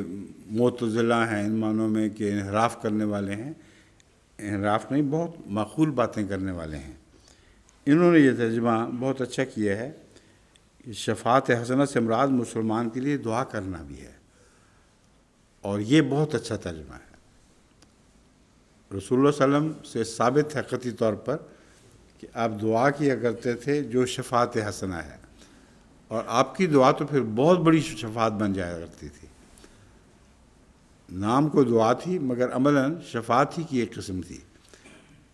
معتزلہ ہیں ان معنوں میں کہ انحراف کرنے والے ہیں. انحراف نہیں، بہت معقول باتیں کرنے والے ہیں. انہوں نے یہ ترجمہ بہت اچھا کیا ہے کہ شفاعت حسنہ سے مراد مسلمان کے لیے دعا کرنا بھی ہے، اور یہ بہت اچھا ترجمہ ہے. رسول اللہ صلی اللہ علیہ وسلم سے ثابت ہے قطعی طور پر کہ آپ دعا کیا کرتے تھے جو شفاعت حسنہ ہے، اور آپ کی دعا تو پھر بہت بڑی شفاعت بن جایا کرتی تھی. نام کو دعا تھی مگر عملاً شفاعت ہی کی ایک قسم تھی.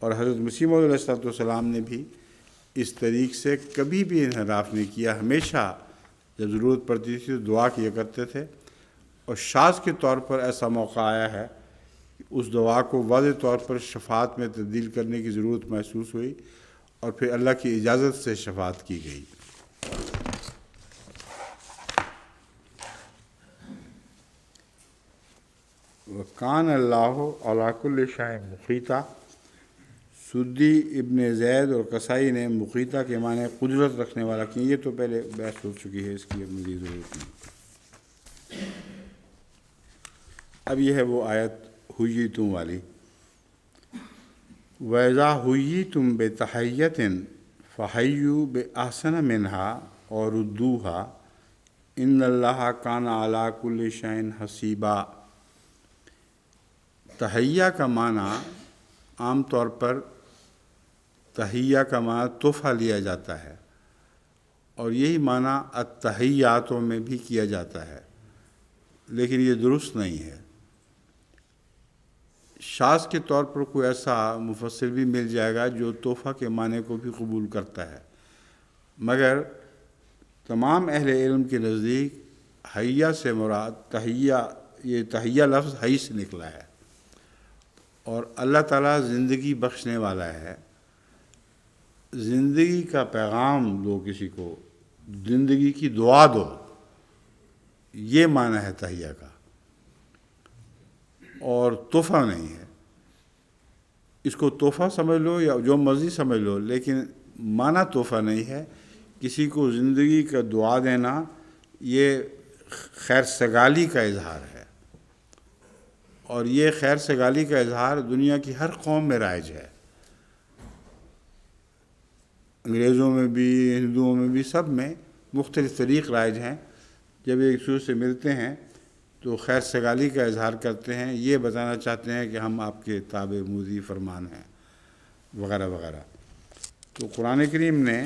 اور حضرت مسیح موعود علیہ السلام نے بھی اس طریق سے کبھی بھی انحراف نہیں کیا. ہمیشہ جب ضرورت پڑتی تھی تو دعا کیا کرتے تھے، اور شاذ کے طور پر ایسا موقع آیا ہے کہ اس دعا کو واضح طور پر شفاعت میں تبدیل کرنے کی ضرورت محسوس ہوئی، اور پھر اللہ کی اجازت سے شفاعت کی گئی. وَكَانَ اللَّهُ عَلَىٰ كُلِّ شَيْءٍ مُقِیتًا. سدی ابن زید اور قصائی نے مقیتہ کے معنی قدرت رکھنے والا کی. یہ تو پہلے بحث ہو چکی ہے، اس کی اب مزید ضرورت نہیں. اب یہ ہے وہ آیت حییتم والی. وَإِذَا حُیِّیتُم بِتَحِیَّةٍ فَحَیُّوا بِأَحْسَنَ مِنْهَا وَرُدُّوهَا إِنَّ اللَّهَ كَانَ عَلَىٰ كُلِّ شَيْءٍ حَسِیبًا. تحیہ کا معنی عام طور پر تحیہ کا معنی تحفہ لیا جاتا ہے، اور یہی معنی التحیاتوں میں بھی کیا جاتا ہے، لیکن یہ درست نہیں ہے. شاذ کے طور پر کوئی ایسا مفسر بھی مل جائے گا جو تحفہ کے معنی کو بھی قبول کرتا ہے، مگر تمام اہل علم کے نزدیک حیہ سے مراد تحیہ، یہ تحیہ لفظ حی سے نکلا ہے، اور اللہ تعالیٰ زندگی بخشنے والا ہے. زندگی کا پیغام دو، کسی کو زندگی کی دعا دو، یہ معنی ہے تحیہ کا، اور تحفہ نہیں ہے. اس کو تحفہ سمجھ لو یا جو مرضی سمجھ لو، لیکن معنی تحفہ نہیں ہے. کسی کو زندگی کا دعا دینا یہ خیر سگالی کا اظہار ہے، اور یہ خیر سگالی کا اظہار دنیا کی ہر قوم میں رائج ہے. انگریزوں میں بھی، ہندوؤں میں بھی، سب میں مختلف طریق رائج ہیں. جب ایک دوسرے سے ملتے ہیں تو خیر سگالی کا اظہار کرتے ہیں، یہ بتانا چاہتے ہیں کہ ہم آپ کے تابع موذی فرمان ہیں وغیرہ وغیرہ. تو قرآن کریم نے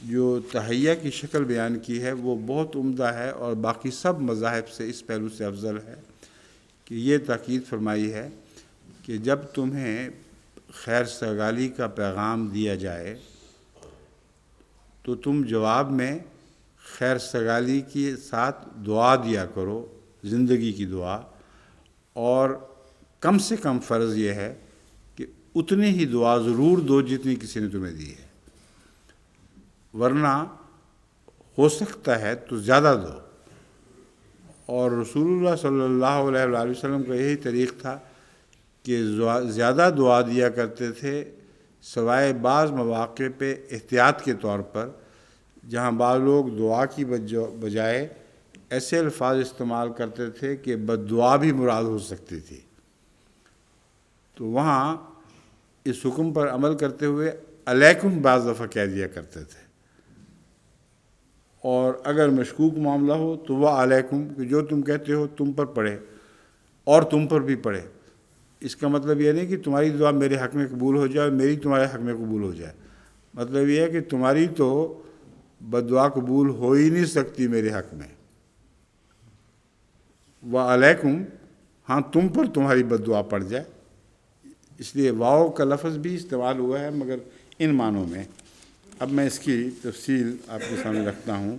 جو تحیہ کی شکل بیان کی ہے وہ بہت عمدہ ہے اور باقی سب مذاہب سے اس پہلو سے افضل ہے کہ یہ تاکید فرمائی ہے کہ جب تمہیں خیر سگالی کا پیغام دیا جائے تو تم جواب میں خیر سگالی کے ساتھ دعا دیا کرو، زندگی کی دعا، اور کم سے کم فرض یہ ہے کہ اتنی ہی دعا ضرور دو جتنی کسی نے تمہیں دی ہے، ورنہ ہو سکتا ہے تو زیادہ دو۔ اور رسول اللہ صلی اللہ علیہ وآلہ وسلم کا یہی طریق تھا کہ زیادہ دعا دیا کرتے تھے، سوائے بعض مواقع پہ احتیاط کے طور پر جہاں بعض لوگ دعا کی بجائے ایسے الفاظ استعمال کرتے تھے کہ بد دعا بھی مراد ہو سکتی تھی، تو وہاں اس حکم پر عمل کرتے ہوئے علیکم بعض دفعہ کہہ دیا کرتے تھے، اور اگر مشکوک معاملہ ہو تو وہ علیکم کہ جو تم کہتے ہو تم پر پڑھے اور تم پر بھی پڑھے۔ اس کا مطلب یہ نہیں کہ تمہاری دعا میرے حق میں قبول ہو جائے اور میری تمہارے حق میں قبول ہو جائے، مطلب یہ ہے کہ تمہاری تو بد دعا قبول ہو ہی نہیں سکتی میرے حق میں، وعلیکم ہاں تم پر تمہاری بد دعا پڑ جائے، اس لیے واو کا لفظ بھی استعمال ہوا ہے مگر ان معنوں میں۔ اب میں اس کی تفصیل آپ کے سامنے رکھتا ہوں۔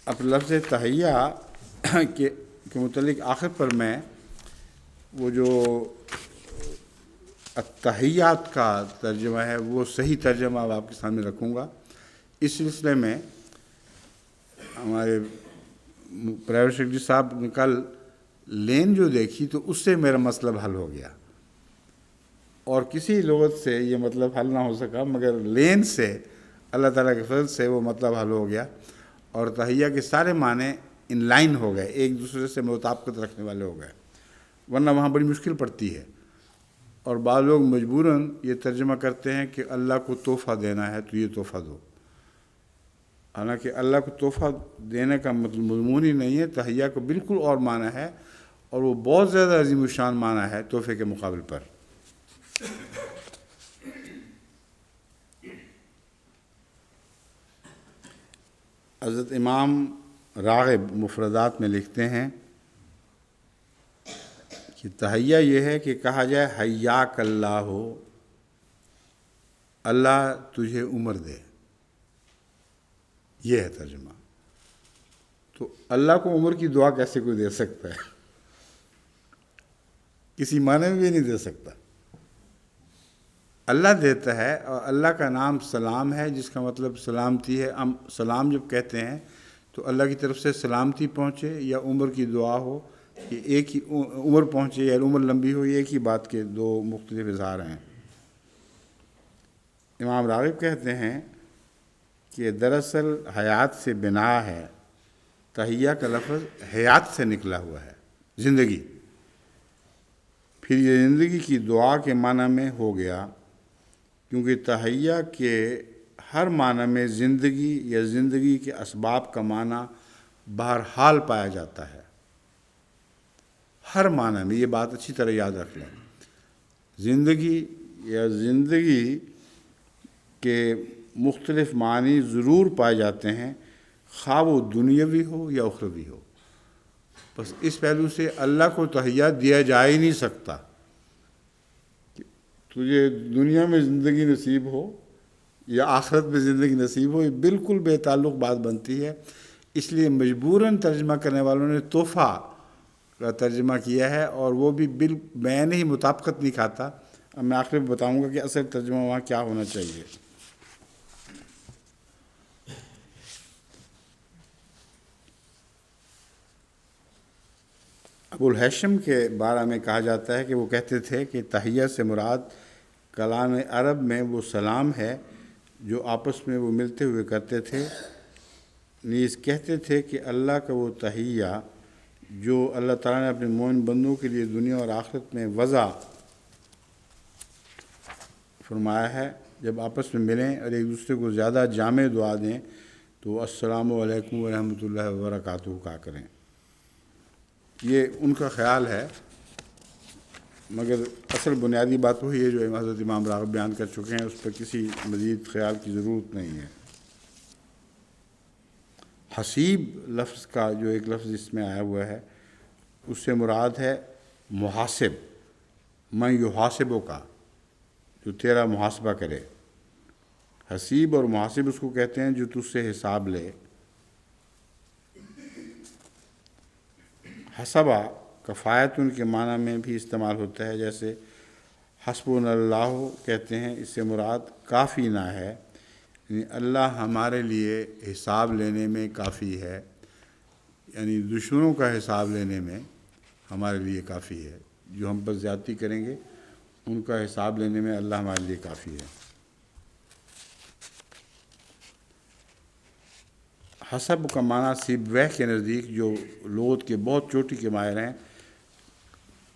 اب لفظ تحیہ کے متعلق آخر پر میں وہ جو التحیات کا ترجمہ ہے وہ صحیح ترجمہ اب آپ کے سامنے رکھوں گا۔ اس سلسلے میں ہمارے پرائیویٹ سیکرٹری صاحب نے کل لین جو دیکھی تو اس سے میرا مطلب حل ہو گیا، اور کسی لغت سے یہ مطلب حل نہ ہو سکا مگر لین سے اللہ تعالیٰ کے فضل سے وہ مطلب حل ہو گیا، اور تحیہ کے سارے معنی ان لائن ہو گئے، ایک دوسرے سے مطابقت رکھنے والے ہو گئے، ورنہ وہاں بڑی مشکل پڑتی ہے، اور بعض لوگ مجبوراً یہ ترجمہ کرتے ہیں کہ اللہ کو تحفہ دینا ہے تو یہ تحفہ دو، حالانکہ اللہ کو تحفہ دینے کا مضمون ہی نہیں ہے، تحیہ کو بالکل اور معنی ہے، اور وہ بہت زیادہ عظیم الشان معنی ہے تحفے کے مقابل پر۔ حضرت امام راغب مفردات میں لکھتے ہیں کہ تحیہ یہ ہے کہ کہا جائے حیاک اللہ ہو، اللہ تجھے عمر دے، یہ ہے ترجمہ۔ تو اللہ کو عمر کی دعا کیسے کوئی دے سکتا ہے؟ کسی معنی میں بھی نہیں دے سکتا، اللہ دیتا ہے، اور اللہ کا نام سلام ہے جس کا مطلب سلامتی ہے۔ ہم سلام جب کہتے ہیں تو اللہ کی طرف سے سلامتی پہنچے یا عمر کی دعا ہو، یہ ایک ہی، عمر پہنچے یا عمر لمبی ہو، یہ ایک ہی بات کے دو مختلف اظہار ہیں۔ امام راغب کہتے ہیں کہ دراصل حیات سے بنا ہے، تحیہ کا لفظ حیات سے نکلا ہوا ہے، زندگی، پھر یہ زندگی کی دعا کے معنی میں ہو گیا، کیونکہ تحیہ کے ہر معنی میں زندگی یا زندگی کے اسباب کا معنی بہرحال پایا جاتا ہے، ہر معنی میں، یہ بات اچھی طرح یاد رکھ لیں، زندگی یا زندگی کے مختلف معنی ضرور پائے جاتے ہیں، خواہ وہ دنیاوی ہو یا اخروی ہو۔ بس اس پہلو سے اللہ کو تحیہ دیا جا ہی نہیں سکتا، تجھے دنیا میں زندگی نصیب ہو یا آخرت میں زندگی نصیب ہو، یہ بالکل بے تعلق بات بنتی ہے۔ اس لیے مجبوراً ترجمہ کرنے والوں نے تحفہ کا ترجمہ کیا ہے، اور وہ بھی میں نہیں مطابقت نہیں کھاتا۔ اب میں آخر میں بتاؤں گا کہ اصل ترجمہ وہاں کیا ہونا چاہیے۔ ابو الہیثم کے بارے میں کہا جاتا ہے کہ وہ کہتے تھے کہ تحیہ سے مراد کلام عرب میں وہ سلام ہے جو آپس میں وہ ملتے ہوئے کرتے تھے، نیز کہتے تھے کہ اللہ کا وہ تحیہ جو اللہ تعالیٰ نے اپنے مومن بندوں کے لیے دنیا اور آخرت میں وضع فرمایا ہے، جب آپس میں ملیں اور ایک دوسرے کو زیادہ جامع دعا دیں تو السلام علیکم ورحمۃ اللہ وبرکاتہ کہا کریں۔ یہ ان کا خیال ہے، مگر اصل بنیادی بات وہی ہے جو حضرت امام راغب بیان کر چکے ہیں، اس پر کسی مزید خیال کی ضرورت نہیں ہے۔ حسیب لفظ کا جو ایک لفظ اس میں آیا ہوا ہے، اس سے مراد ہے محاسب، من یحاسبو کا، جو تیرا محاسبہ کرے۔ حسیب اور محاسب اس کو کہتے ہیں جو تجھ سے حساب لے۔ حسبہ کفایت ان کے معنی میں بھی استعمال ہوتا ہے، جیسے حسبنا اللہ کہتے ہیں، اس سے مراد کافی نہ ہے، یعنی اللہ ہمارے لیے حساب لینے میں کافی ہے، یعنی دشمنوں کا حساب لینے میں ہمارے لیے کافی ہے، جو ہم پر زیادتی کریں گے ان کا حساب لینے میں اللہ ہمارے لیے کافی ہے۔ حسب کا معنی سیبویہ کے نزدیک، جو لغت کے بہت چوٹی کے ماہر ہیں،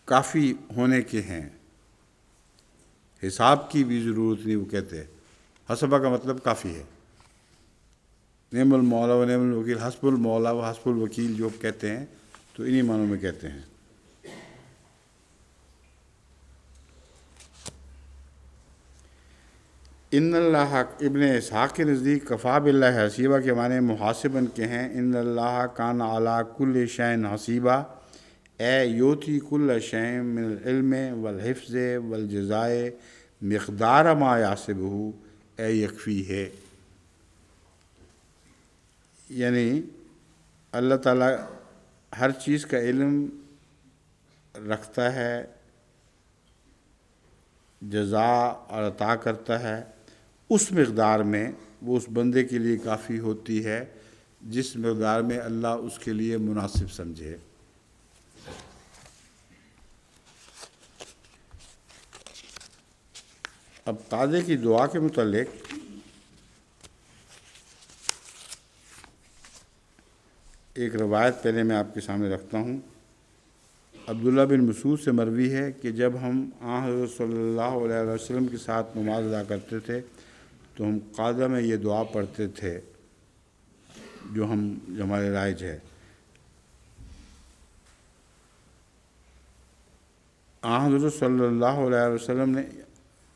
کافی ہونے کے ہیں، حساب کی بھی ضرورت نہیں، وہ کہتے ہیں حسبہ کا مطلب کافی ہے۔ نعم المولا و نعم الوکیل، حسب المولا و حسب الوکیل جو کہتے ہیں تو انہی معنوں میں کہتے ہیں۔ ان اللہ، ابن اسحاق کے نزدیک کفا باللہ حسیبہ کے معنی محاسباً کے ہیں۔ ان اللہ کان علی کل شیء حسیبہ، اے یوتی کل شیء من العلم والحفظ والجزاء مقدار ما یحسبہ، اے یکفی ہے، یعنی اللہ تعالیٰ ہر چیز کا علم رکھتا ہے، جزا اور عطا کرتا ہے اس مقدار میں وہ اس بندے کے لیے کافی ہوتی ہے جس مقدار میں اللہ اس کے لیے مناسب سمجھے۔ اب قاضی کی دعا کے متعلق ایک روایت پہلے میں آپ کے سامنے رکھتا ہوں۔ عبداللہ بن مسعود سے مروی ہے کہ جب ہم حضرت صلی اللہ علیہ وسلم کے ساتھ نماز ادا کرتے تھے تو ہم قاعدہ میں یہ دعا پڑھتے تھے جو ہمارے رائج ہے۔ حضرت صلی اللہ علیہ وسلم نے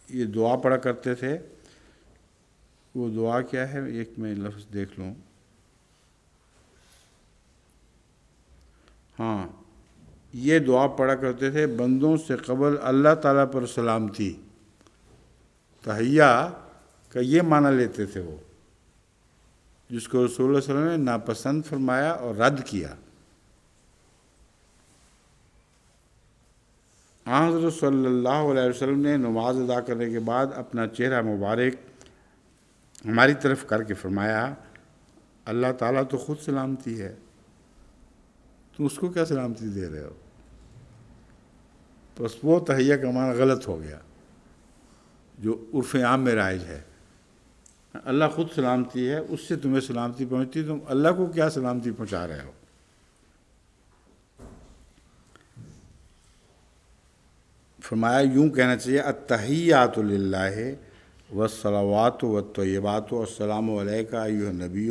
یہ دعا پڑھا کرتے تھے۔ وہ دعا کیا ہے، ایک میں لفظ دیکھ لوں۔ ہاں، یہ دعا پڑھا کرتے تھے، بندوں سے قبل اللہ تعالیٰ پر سلامتی۔ تحیہ کا یہ معنی لیتے تھے وہ، جس کو رسول اللہ صلی اللہ علیہ وسلم نے ناپسند فرمایا اور رد کیا۔ حضرت صلی اللہ علیہ وسلم نے نماز ادا کرنے کے بعد اپنا چہرہ مبارک ہماری طرف کر کے فرمایا، اللہ تعالیٰ تو خود سلامتی ہے، تم اس کو کیا سلامتی دے رہے ہو؟ بس وہ تحیہ کا معنی غلط ہو گیا جو عرف عام میں رائج ہے۔ اللہ خود سلامتی ہے، اس سے تمہیں سلامتی پہنچتی، تم اللہ کو کیا سلامتی پہنچا رہے ہو؟ فرمایا یوں کہنا چاہیے، التحیات للہ والصلوات والطیبات، السلام علیک ایھا النبی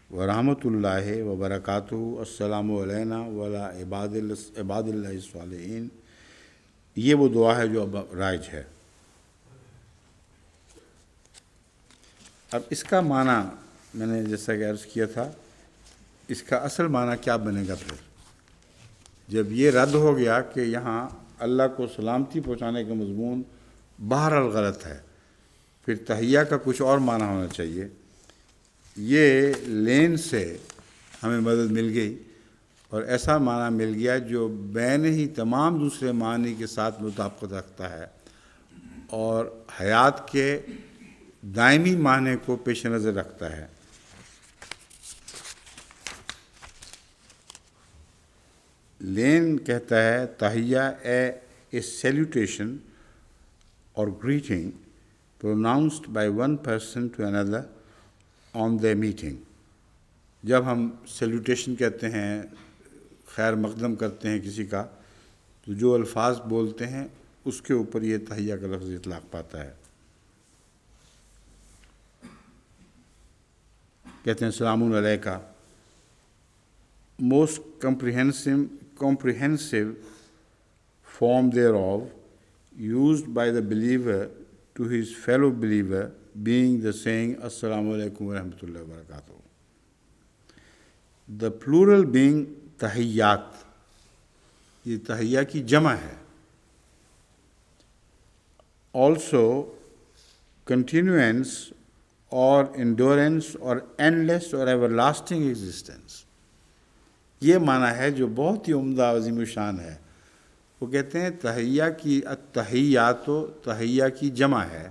ورحمۃ اللہ وبرکاتہ، السلام علینا وعلی عباد اللہ الصالحین۔ یہ وہ دعا ہے جو اب رائج ہے۔ اب اس کا معنی میں نے جیسا کہ عرض کیا تھا، اس کا اصل معنی کیا بنے گا پھر جب یہ رد ہو گیا کہ یہاں اللہ کو سلامتی پہنچانے کا مضمون بہرحال غلط ہے، پھر تحیہ کا کچھ اور معنی ہونا چاہیے۔ یہ لین سے ہمیں مدد مل گئی اور ایسا معنی مل گیا جو بین ہی تمام دوسرے معنی کے ساتھ مطابقت رکھتا ہے اور حیات کے دائمی معنی کو پیش نظر رکھتا ہے۔ لین کہتا ہے تحیہ اے salutation or greeting pronounced by one person to another on their meeting۔ جب ہم سیلوٹیشن کہتے ہیں، خیر مقدم کرتے ہیں کسی کا، تو جو الفاظ بولتے ہیں اس کے اوپر یہ تحیہ کا لفظ اطلاق پاتا ہے۔ کہتے ہیں سلام علیکہ، most comprehensive comprehensive form thereof, used by the believer to his fellow believer, being the saying Assalamu alaikum wa rahmatullahi wa barakatuh. The plural being tahiyyat, یہ تحیہ کی جمع ہے. Also continuance or endurance or endless or everlasting existence. یہ معنی ہے جو بہت ہی عمدہ عظیم الشان ہے. وہ کہتے ہیں تحیہ کی التحیات و تحیہ کی جمع ہے،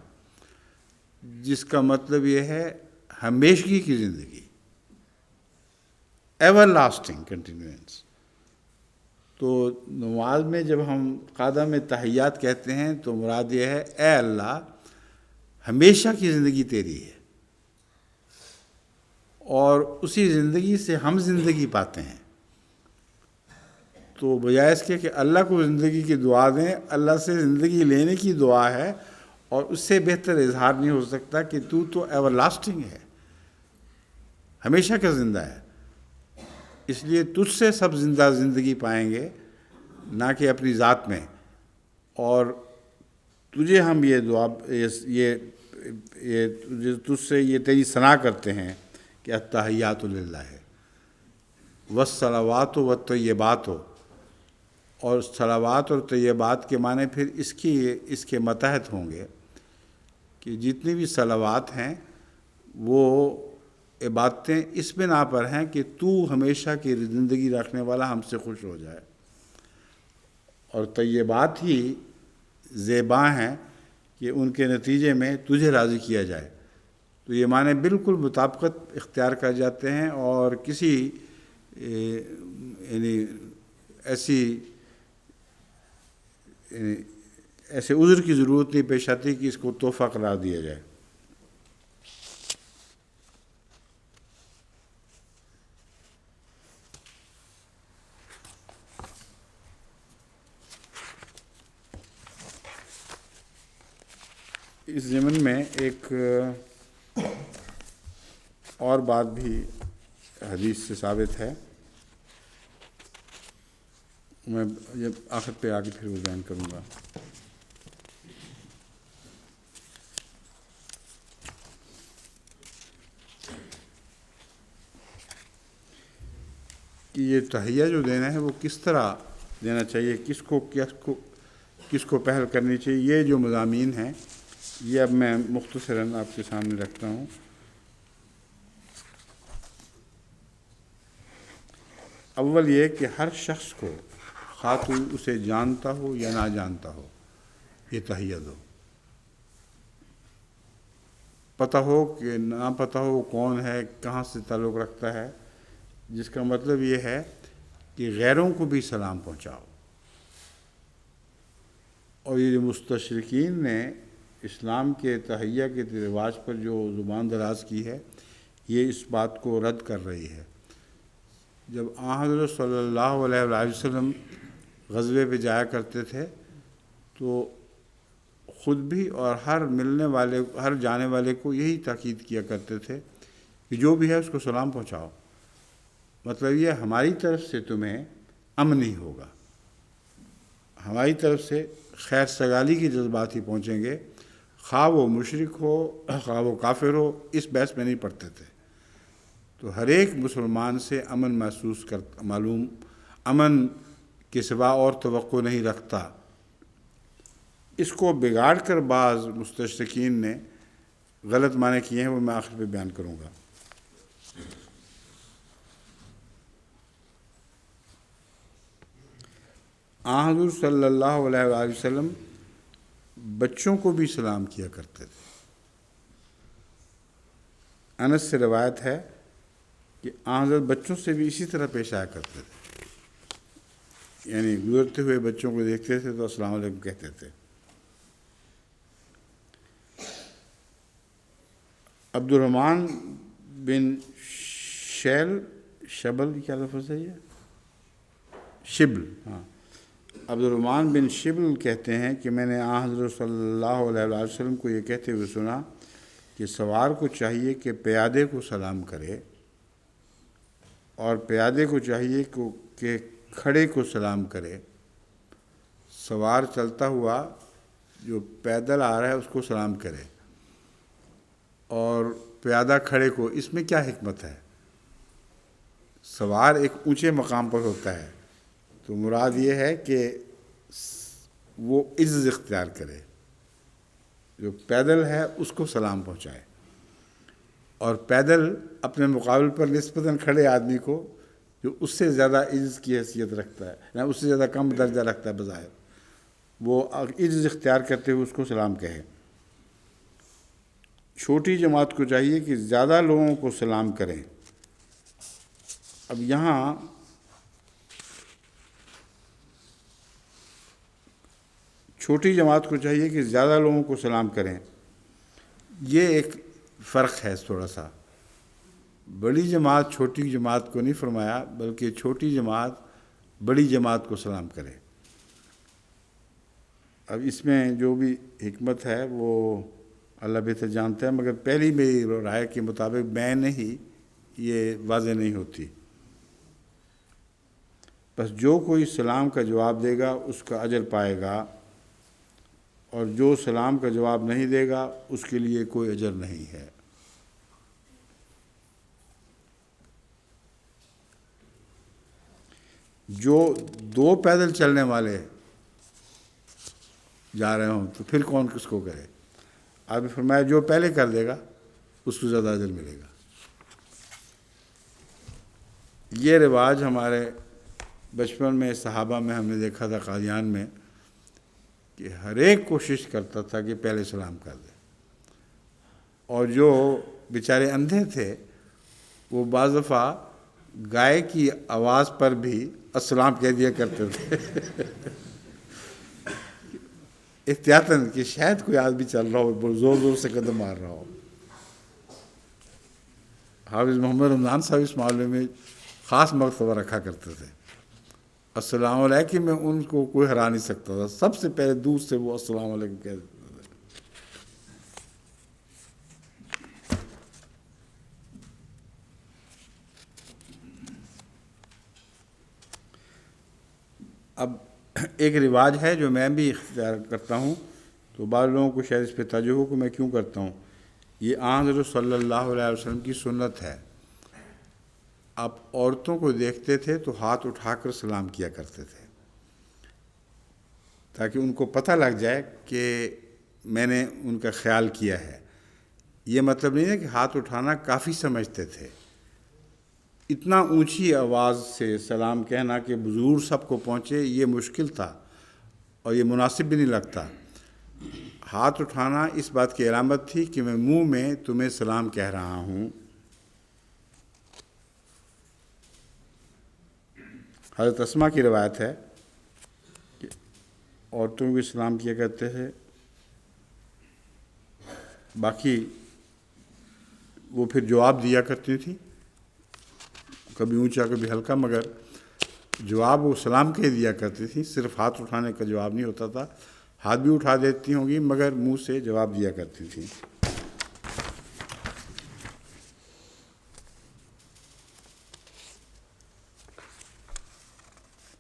جس کا مطلب یہ ہے ہمیشگی کی زندگی، ایور لاسٹنگ کنٹینیوئنس. تو نماز میں جب ہم قاعدہ میں تحیات کہتے ہیں تو مراد یہ ہے اے اللہ ہمیشہ کی زندگی تیری ہے، اور اسی زندگی سے ہم زندگی پاتے ہیں. تو بجائے اس کے کہ اللہ کو زندگی کی دعا دیں، اللہ سے زندگی لینے کی دعا ہے، اور اس سے بہتر اظہار نہیں ہو سکتا کہ تو ایور لاسٹنگ ہے، ہمیشہ کا زندہ ہے. اس لیے تجھ سے سب زندہ زندگی پائیں گے، نہ کہ اپنی ذات میں. اور تجھے ہم یہ دعا تجھ سے یہ تیری ثنا کرتے ہیں کہ التحیات للہ ہے، والصلوات والطیبات. اور صلوات اور طیبات کے معنی پھر اس کے متحد ہوں گے کہ جتنی بھی صلوات ہیں وہ عبادتیں اس بنا پر ہیں کہ تو ہمیشہ کی زندگی رکھنے والا ہم سے خوش ہو جائے، اور طیبات ہی زیبا ہیں کہ ان کے نتیجے میں تجھے راضی کیا جائے. تو یہ معنی بالکل مطابقت اختیار کر جاتے ہیں، اور کسی یعنی ایسے عذر کی ضرورت نہیں پیش آتی کہ اس کو تحفہ قرار دیا جائے. اس ضمن میں ایک اور بات بھی حدیث سے ثابت ہے، میں جب آخر پہ آگے پھر وہ بیان کروں گا. کہ یہ تحیہ جو دینا ہے وہ کس طرح دینا چاہیے، کس کو پہل کرنی چاہیے، یہ جو مضامین ہیں یہ اب میں مختصراً آپ کے سامنے رکھتا ہوں. اول یہ کہ ہر شخص کو، خواہ تو اسے جانتا ہو یا نہ جانتا ہو، یہ تحیہ دو. پتہ ہو کہ نہ پتہ ہو وہ کون ہے، کہاں سے تعلق رکھتا ہے، جس کا مطلب یہ ہے کہ غیروں کو بھی سلام پہنچاؤ. اور یہ مستشرقین نے اسلام کے تحیہ کے رواج پر جو زبان دراز کی ہے، یہ اس بات کو رد کر رہی ہے. جب حضرت صلی اللہ علیہ وآلہ وسلم غزوے پہ جایا کرتے تھے تو خود بھی اور ہر جانے والے کو یہی تاکید کیا کرتے تھے کہ جو بھی ہے اس کو سلام پہنچاؤ. مطلب یہ ہماری طرف سے تمہیں امن ہی ہوگا، ہماری طرف سے خیر سگالی کے جذبات ہی پہنچیں گے. خواہ وہ مشرک ہو، خواہ وہ کافر ہو، اس بحث میں نہیں پڑتے تھے. تو ہر ایک مسلمان سے امن محسوس معلوم، امن کے سوا اور توقع نہیں رکھتا. اس کو بگاڑ کر بعض مستشرقین نے غلط معنی کیے ہیں، وہ میں آخر پہ بیان کروں گا. حضور صلی اللہ علیہ وآلہ وسلم بچوں کو بھی سلام کیا کرتے تھے. انس سے روایت ہے کہ حضرت بچوں سے بھی اسی طرح پیش آیا کرتے تھے، یعنی گزرتے ہوئے بچوں کو دیکھتے تھے تو السلام علیکم کہتے تھے. عبد الرحمن بن شبل کیا لفظ ہے یہ؟ شبل، ہاں. عبد الرحمن بن شبل کہتے ہیں کہ میں نے حضرت صلی اللہ علیہ وسلم کو یہ کہتے ہوئے سنا کہ سوار کو چاہیے کہ پیادے کو سلام کرے، اور پیادے کو چاہیے کہ کھڑے کو سلام کرے، سوار چلتا ہوا جو پیدل آ رہا ہے اس کو سلام کرے، اور پیادہ کھڑے کو، اس میں کیا حکمت ہے؟ سوار ایک اونچے مقام پر ہوتا ہے، تو مراد یہ ہے کہ وہ عزت اختیار کرے، جو پیدل ہے اس کو سلام پہنچائے، اور پیدل اپنے مقابل پر نسبتاً کھڑے آدمی کو جو اس سے زیادہ عزت کی حیثیت رکھتا ہے یا اس سے زیادہ کم درجہ رکھتا ہے بظاہر، وہ عزت اختیار کرتے ہوئے اس کو سلام کہے۔ چھوٹی جماعت کو چاہیے کہ زیادہ لوگوں کو سلام کریں۔ اب یہاں چھوٹی جماعت کو چاہیے کہ زیادہ لوگوں کو سلام کریں، یہ ایک فرق ہے تھوڑا سا۔ بڑی جماعت چھوٹی جماعت کو نہیں فرمایا، بلکہ چھوٹی جماعت بڑی جماعت کو سلام کرے۔ اب اس میں جو بھی حکمت ہے وہ اللہ بہتر جانتا ہے، مگر پہلی میری رائے کے مطابق میں نہیں، یہ واضح نہیں ہوتی۔ بس جو کوئی سلام کا جواب دے گا اس کا اجر پائے گا، اور جو سلام کا جواب نہیں دے گا اس کے لیے کوئی اجر نہیں ہے۔ جو دو پیدل چلنے والے جا رہے ہوں تو پھر کون کس کو کرے؟ آپ نے فرمایا جو پہلے کر دے گا اس کو زیادہ اجر ملے گا۔ یہ رواج ہمارے بچپن میں صحابہ میں ہم نے دیکھا تھا، قادیان میں، کہ ہر ایک کوشش کرتا تھا کہ پہلے سلام کر دے، اور جو بیچارے اندھے تھے وہ بعض دفعہ گائے کی آواز پر بھی السلام کہہ دیا کرتے تھے احتیاطاً، کہ شاید کوئی آدمی چل رہا ہو زور زور سے قدم مار رہا ہو۔ حافظ محمد رمضان صاحب اس معاملے میں خاص مرتبہ رکھا کرتے تھے۔ السلام علیکم میں ان کو کوئی ہرا نہیں سکتا تھا، سب سے پہلے دور سے وہ السلام علیکم کہہ دیتے تھے۔ اب ایک رواج ہے جو میں بھی اختیار کرتا ہوں، تو بعض لوگوں کو شاید اس پہ تعجب ہو کہ میں کیوں کرتا ہوں۔ یہ آن حضرت صلی اللہ علیہ وسلم کی سنت ہے۔ آپ عورتوں کو دیکھتے تھے تو ہاتھ اٹھا کر سلام کیا کرتے تھے، تاکہ ان کو پتہ لگ جائے کہ میں نے ان کا خیال کیا ہے۔ یہ مطلب نہیں ہے کہ ہاتھ اٹھانا کافی سمجھتے تھے۔ اتنا اونچی آواز سے سلام کہنا کہ بزرگ سب کو پہنچے، یہ مشکل تھا اور یہ مناسب بھی نہیں لگتا۔ ہاتھ اٹھانا اس بات کی علامت تھی کہ میں منہ میں تمہیں سلام کہہ رہا ہوں۔ حضرت اسماء کی روایت ہے کہ عورتوں کو سلام کیا کرتے تھے، باقی وہ پھر جواب دیا کرتی تھی، کبھی اونچا کبھی ہلکا، مگر جواب وہ سلام کہہ دیا کرتی تھی، صرف ہاتھ اٹھانے کا جواب نہیں ہوتا تھا۔ ہاتھ بھی اٹھا دیتی ہوں گی مگر منہ سے جواب دیا کرتی تھی۔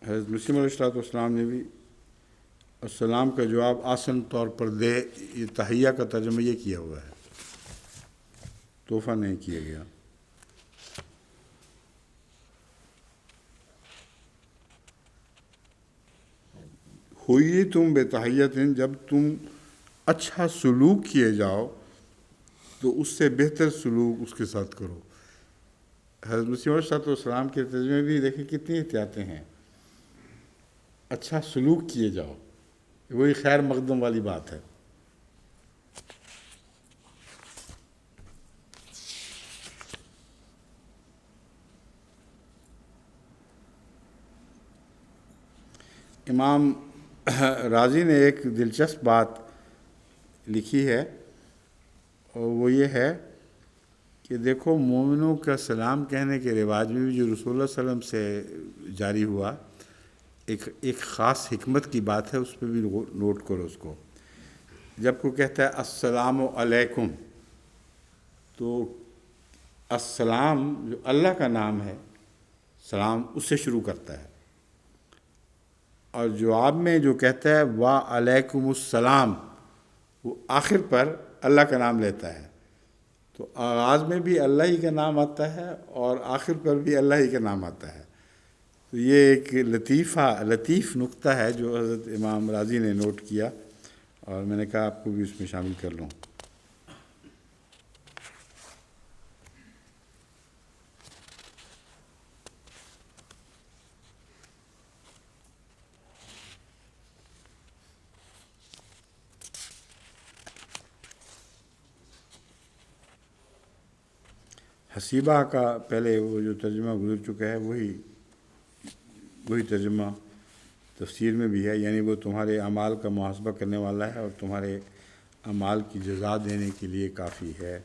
حضرت مسلم علیہ السلام نے بھی السلام کا جواب آسن طور پر دے، یہ تحیہ کا ترجمہ یہ کیا ہوا ہے، تحفہ نہیں کیا گیا۔ ہوئی تم بے تحیت، جب تم اچھا سلوک کیے جاؤ تو اس سے بہتر سلوک اس کے ساتھ کرو۔ حضرت مسیح علیہ السلام کے ترجمے بھی دیکھیں کتنی احتیاطیں ہیں۔ اچھا سلوک کیے جاؤ، وہی خیر مقدم والی بات ہے۔ امام رازی نے ایک دلچسپ بات لکھی ہے، اور وہ یہ ہے کہ دیکھو مومنوں کا سلام کہنے کے رواج میں بھی جو رسول اللہ صلی اللہ علیہ وسلم سے جاری ہوا، ایک خاص حکمت کی بات ہے، اس پہ بھی نوٹ کرو اس کو۔ جب کوئی کہتا ہے السلام علیکم، تو السلام جو اللہ کا نام ہے، سلام اس سے شروع کرتا ہے، اور جواب میں جو کہتا ہے وعلیکم السلام، وہ آخر پر اللہ کا نام لیتا ہے، تو آغاز میں بھی اللہ ہی کا نام آتا ہے اور آخر پر بھی اللہ ہی کا نام آتا ہے۔ تو یہ ایک لطیف نقطہ ہے جو حضرت امام راضی نے نوٹ کیا، اور میں نے کہا آپ کو بھی اس میں شامل کر لوں۔ حسیبہ کا پہلے وہ جو ترجمہ گزر چکا ہے وہی ترجمہ تفسیر میں بھی ہے، یعنی وہ تمہارے اعمال کا محاسبہ کرنے والا ہے اور تمہارے اعمال کی جزا دینے کے لیے کافی ہے۔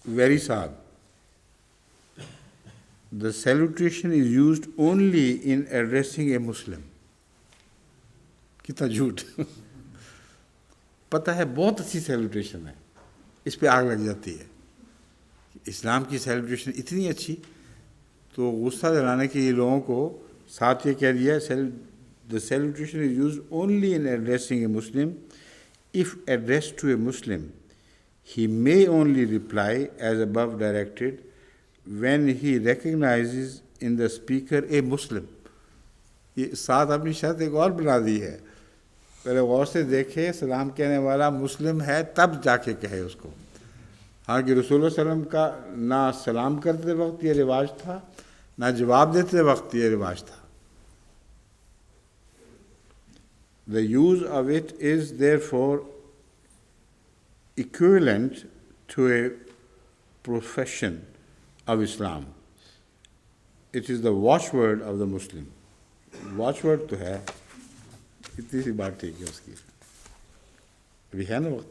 ویری صاحب، the salutation is used only in addressing a Muslim۔ کتنا جھوٹ پتہ ہے بہت اچھی سیلیبریشن ہے، اس پہ آگ لگ جاتی ہے۔ اسلام کی سیلیبریشن اتنی اچھی، تو غصہ دلانے کے لیے لوگوں کو ساتھ یہ کہہ دیا the salutation is used only in addressing a Muslim۔ If addressed to a Muslim, he may only reply as above directed when he recognizes in the speaker a Muslim۔ یہ ساتھ اپنی شرط ایک اور بنا دی ہے، پہلے غور سے دیکھے سلام کہنے والا مسلم ہے تب جا کے کہے اس کو۔ ہاں کہ رسول اللہ علیہ وسلم کا نہ سلام کرتے وقت یہ رواج تھا، نہ جواب دیتے وقت یہ رواج تھا۔ The use of it is therefore equivalent to a profession of Islam۔ It is the watchword of the Muslim۔ Watch word تو ہے، اتنی سی بات ٹھیک ہے اس کی، ابھی ہے نا وقت۔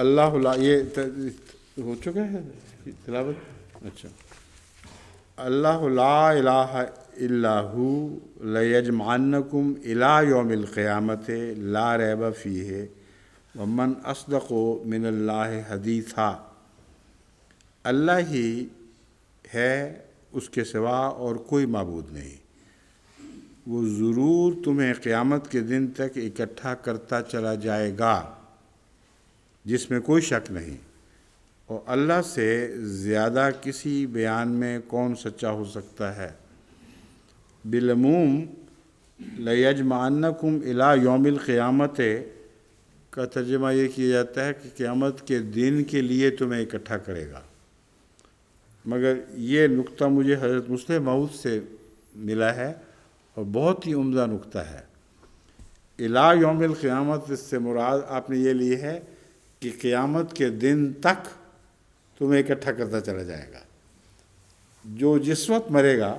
اللہ لا، یہ ہو چکا ہے تلاوت؟ اچھا۔ اللہ لا الہ الا ہو لیجمعنکم الی یوم القیامت لا ریب فیہ ومن اصدق من اللہ حدیثا۔ اللہ ہی ہے، اس کے سوا اور کوئی معبود نہیں، وہ ضرور تمہیں قیامت کے دن تک اکٹھا کرتا چلا جائے گا جس میں کوئی شک نہیں، اور اللہ سے زیادہ کسی بیان میں کون سچا ہو سکتا ہے۔ بالعموم لیجمعنکم الی یوم القیامت کا ترجمہ یہ کیا جاتا ہے کہ قیامت کے دن کے لیے تمہیں اکٹھا کرے گا، مگر یہ نقطہ مجھے حضرت مسلم موعود سے ملا ہے اور بہت ہی عمدہ نقطہ ہے۔ الی یوم القیامت، اس سے مراد آپ نے یہ لی ہے کہ قیامت کے دن تک تمہیں اکٹھا کرتا چلا جائے گا۔ جو جس وقت مرے گا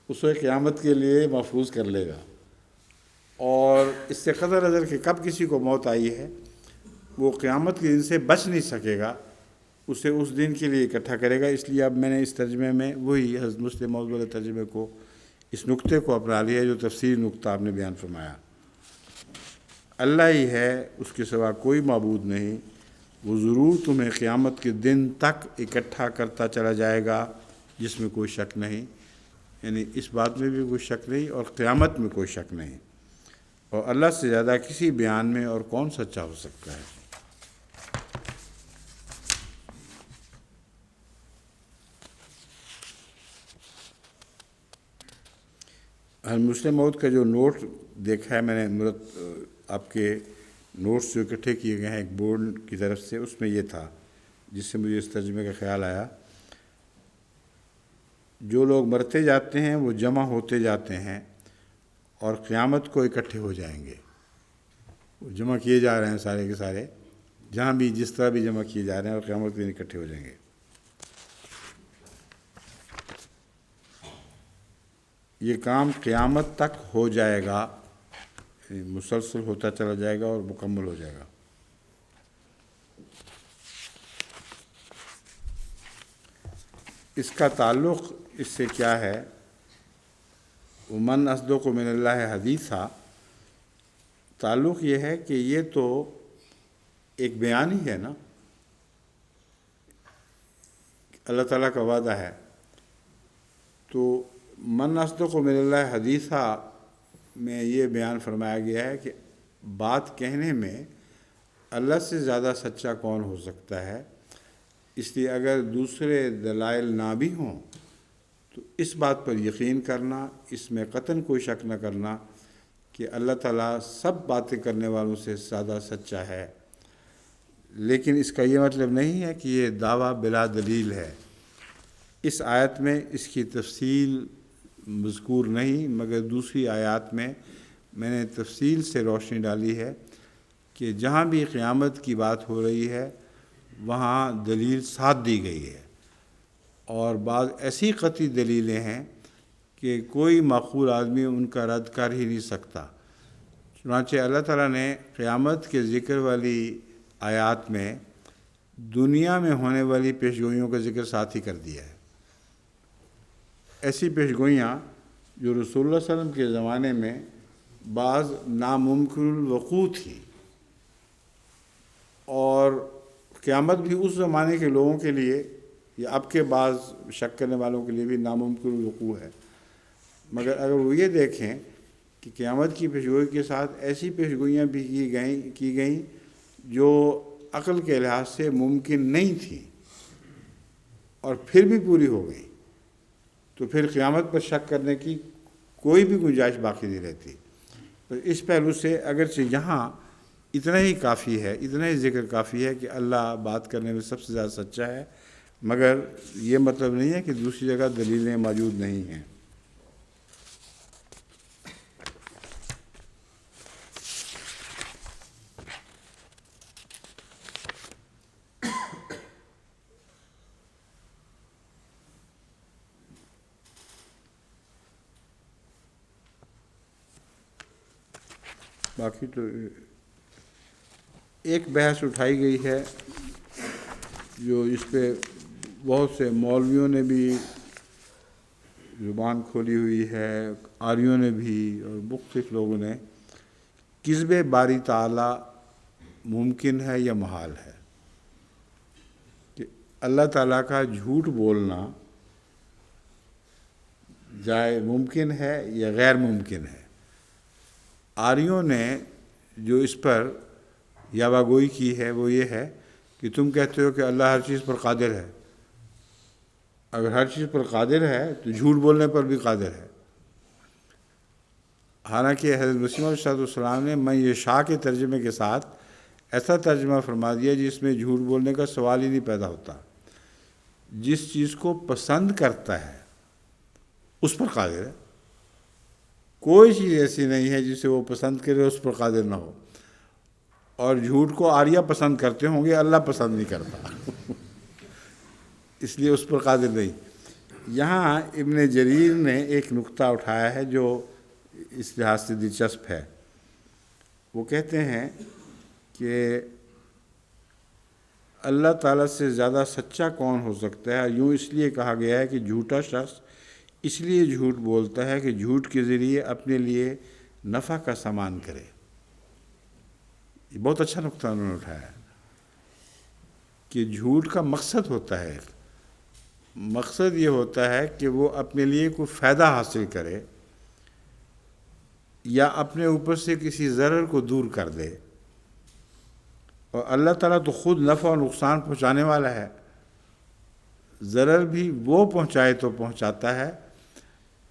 اسے قیامت کے لیے محفوظ کر لے گا، اور اس سے قدر نظر کہ کب کسی کو موت آئی ہے، وہ قیامت کے دن سے بچ نہیں سکے گا، اسے اس دن کے لیے اکٹھا کرے گا۔ اس لیے اب میں نے اس ترجمے میں وہی حضرت مسلم موعود والے ترجمے کو، اس نقطے کو اپنا لیا جو تفسیری نقطہ آپ نے بیان فرمایا۔ اللہ ہی ہے، اس کے سوا کوئی معبود نہیں، وہ ضرور تمہیں قیامت کے دن تک اکٹھا کرتا چلا جائے گا جس میں کوئی شک نہیں، یعنی اس بات میں بھی کوئی شک نہیں اور قیامت میں کوئی شک نہیں، اور اللہ سے زیادہ کسی بیان میں اور کون سچا ہو سکتا ہے۔ مسلم موعود کا جو نوٹ دیکھا ہے میں نے، آپ کے نوٹس جو اکٹھے کیے گئے ہیں ایک بورڈ کی طرف سے، اس میں یہ تھا جس سے مجھے اس ترجمے کا خیال آیا، جو لوگ مرتے جاتے ہیں وہ جمع ہوتے جاتے ہیں اور قیامت کو اکٹھے ہو جائیں گے۔ وہ جمع کیے جا رہے ہیں سارے کے سارے، جہاں بھی جس طرح بھی جمع کیے جا رہے ہیں، اور قیامت کے دن اکٹھے ہو جائیں گے۔ یہ کام قیامت تک ہو جائے گا، یعنی مسلسل ہوتا چلا جائے گا اور مکمل ہو جائے گا۔ اس کا تعلق اس سے کیا ہے؟ ومن اصدق من اللہ حدیثا، تعلق یہ ہے کہ یہ تو ایک بیان ہی ہے نا، اللہ تعالیٰ کا وعدہ ہے. تو من اصدق من اللہ حدیثہ میں یہ بیان فرمایا گیا ہے کہ بات کہنے میں اللہ سے زیادہ سچا کون ہو سکتا ہے. اس لیے اگر دوسرے دلائل نہ بھی ہوں تو اس بات پر یقین کرنا، اس میں قطعاً کوئی شک نہ کرنا کہ اللہ تعالیٰ سب باتیں کرنے والوں سے زیادہ سچا ہے. لیکن اس کا یہ مطلب نہیں ہے کہ یہ دعویٰ بلا دلیل ہے. اس آیت میں اس کی تفصیل مذکور نہیں، مگر دوسری آیات میں نے تفصیل سے روشنی ڈالی ہے کہ جہاں بھی قیامت کی بات ہو رہی ہے وہاں دلیل ساتھ دی گئی ہے، اور بعض ایسی قطعی دلیلیں ہیں کہ کوئی معقول آدمی ان کا رد کر ہی نہیں سکتا. چنانچہ اللہ تعالیٰ نے قیامت کے ذکر والی آیات میں دنیا میں ہونے والی پیشگوئیوں کا ذکر ساتھ ہی کر دیا ہے. ایسی پیشگوئیاں جو رسول اللہ صلی اللہ علیہ وسلم کے زمانے میں بعض ناممکن الوقوع تھی، اور قیامت بھی اس زمانے کے لوگوں کے لیے یا اب کے بعض شک کرنے والوں کے لیے بھی ناممکن الوقوع ہے. مگر اگر وہ یہ دیکھیں کہ قیامت کی پیشگوئی کے ساتھ ایسی پیشگوئیاں بھی کی گئیں جو عقل کے لحاظ سے ممکن نہیں تھیں اور پھر بھی پوری ہو گئی، تو پھر قیامت پر شک کرنے کی کوئی بھی گنجائش باقی نہیں رہتی. تو اس پہلو سے اگرچہ یہاں اتنا ہی کافی ہے، اتنا ہی ذکر کافی ہے کہ اللہ بات کرنے میں سب سے زیادہ سچا ہے، مگر یہ مطلب نہیں ہے کہ دوسری جگہ دلیلیں موجود نہیں ہیں. باقی تو ایک بحث اٹھائی گئی ہے جو اس پہ بہت سے مولویوں نے بھی زبان کھولی ہوئی ہے، قاریوں نے بھی، اور مختلف لوگوں نے. کذب باری تعالیٰ ممکن ہے یا محال ہے؟ کہ اللہ تعالیٰ کا جھوٹ بولنا جائے ممکن ہے یا غیر ممکن ہے؟ آریوں نے جو اس پر یاوہ گوئی کی ہے وہ یہ ہے کہ تم کہتے ہو کہ اللہ ہر چیز پر قادر ہے. اگر ہر چیز پر قادر ہے تو جھوٹ بولنے پر بھی قادر ہے. حالانکہ حضرت مسیح علیہ السلام نے من یشاء کے ترجمے کے ساتھ ایسا ترجمہ فرما دیا جس میں جھوٹ بولنے کا سوال ہی نہیں پیدا ہوتا. جس چیز کو پسند کرتا ہے اس پر قادر ہے. کوئی چیز ایسی نہیں ہے جسے وہ پسند کرے اس پر قادر نہ ہو. اور جھوٹ کو آریہ پسند کرتے ہوں گے، اللہ پسند نہیں کرتا اس لیے اس پر قادر نہیں. یہاں ابن جریر نے ایک نقطہ اٹھایا ہے جو اس لحاظ سے دلچسپ ہے. وہ کہتے ہیں کہ اللہ تعالیٰ سے زیادہ سچا کون ہو سکتا ہے؟ یوں اس لیے کہا گیا ہے کہ جھوٹا شخص اس لیے جھوٹ بولتا ہے کہ جھوٹ کے ذریعے اپنے لیے نفع کا سامان کرے. یہ بہت اچھا نقطہ انہوں نے اٹھایا ہے کہ جھوٹ کا مقصد ہوتا ہے، مقصد یہ ہوتا ہے کہ وہ اپنے لیے کوئی فائدہ حاصل کرے یا اپنے اوپر سے کسی ضرر کو دور کر دے. اور اللہ تعالیٰ تو خود نفع اور نقصان پہنچانے والا ہے. ضرر بھی وہ پہنچائے تو پہنچاتا ہے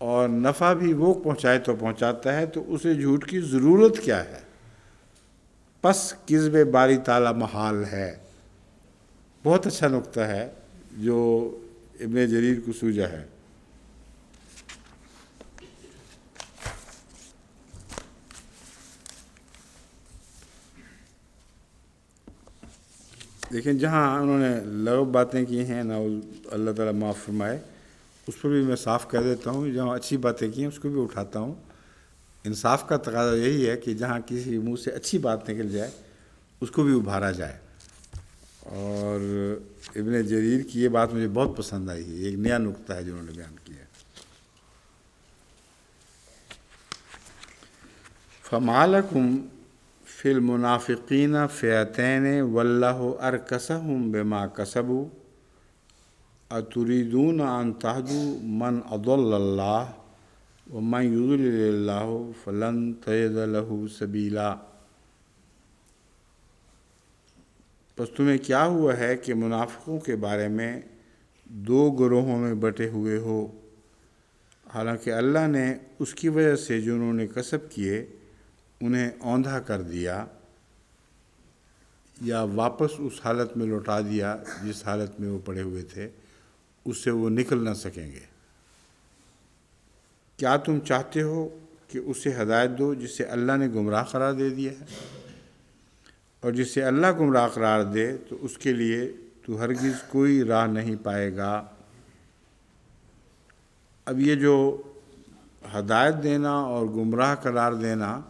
اور نفع بھی وہ پہنچائے تو پہنچاتا ہے. تو اسے جھوٹ کی ضرورت کیا ہے؟ پس کذب باری تعالیٰ محال ہے. بہت اچھا نقطہ ہے جو ابن جریر کو سوجا ہے. لیکن جہاں انہوں نے لغو باتیں کی ہیں نا، اللہ تعالیٰ معاف فرمائے، اس پر بھی میں صاف کہہ دیتا ہوں. جہاں اچھی باتیں کی ہیں اس کو بھی اٹھاتا ہوں. انصاف کا تقاضا یہی ہے کہ جہاں کسی منہ سے اچھی بات نکل جائے اس کو بھی ابھارا جائے. اور ابن جریر کی یہ بات مجھے بہت پسند آئی ہے. ایک نیا نقطہ ہے جو انہوں نے بیان کیا ہے. فَمَا لَكُمْ فی المنافقین فئتین واللہ ارکسہم بما کسبوا اتریدون ان تہدوا من اضل اللہ ومن یضلل اللہ فلن تجد لہ سبیلا۔ پس تمہیں کیا ہوا ہے کہ منافقوں کے بارے میں دو گروہوں میں بٹے ہوئے ہو، حالانکہ اللہ نے اس کی وجہ سے جو انہوں نے کسب کیے انہیں اوندھا کر دیا یا واپس اس حالت میں لوٹا دیا جس حالت میں وہ پڑے ہوئے تھے، اس سے وہ نکل نہ سکیں گے۔ کیا تم چاہتے ہو کہ اسے ہدایت دو جسے اللہ نے گمراہ قرار دے دیا ہے؟ اور جسے اللہ گمراہ قرار دے تو اس کے لیے تو ہرگز کوئی راہ نہیں پائے گا۔ اب یہ جو ہدایت دینا اور گمراہ قرار دینا،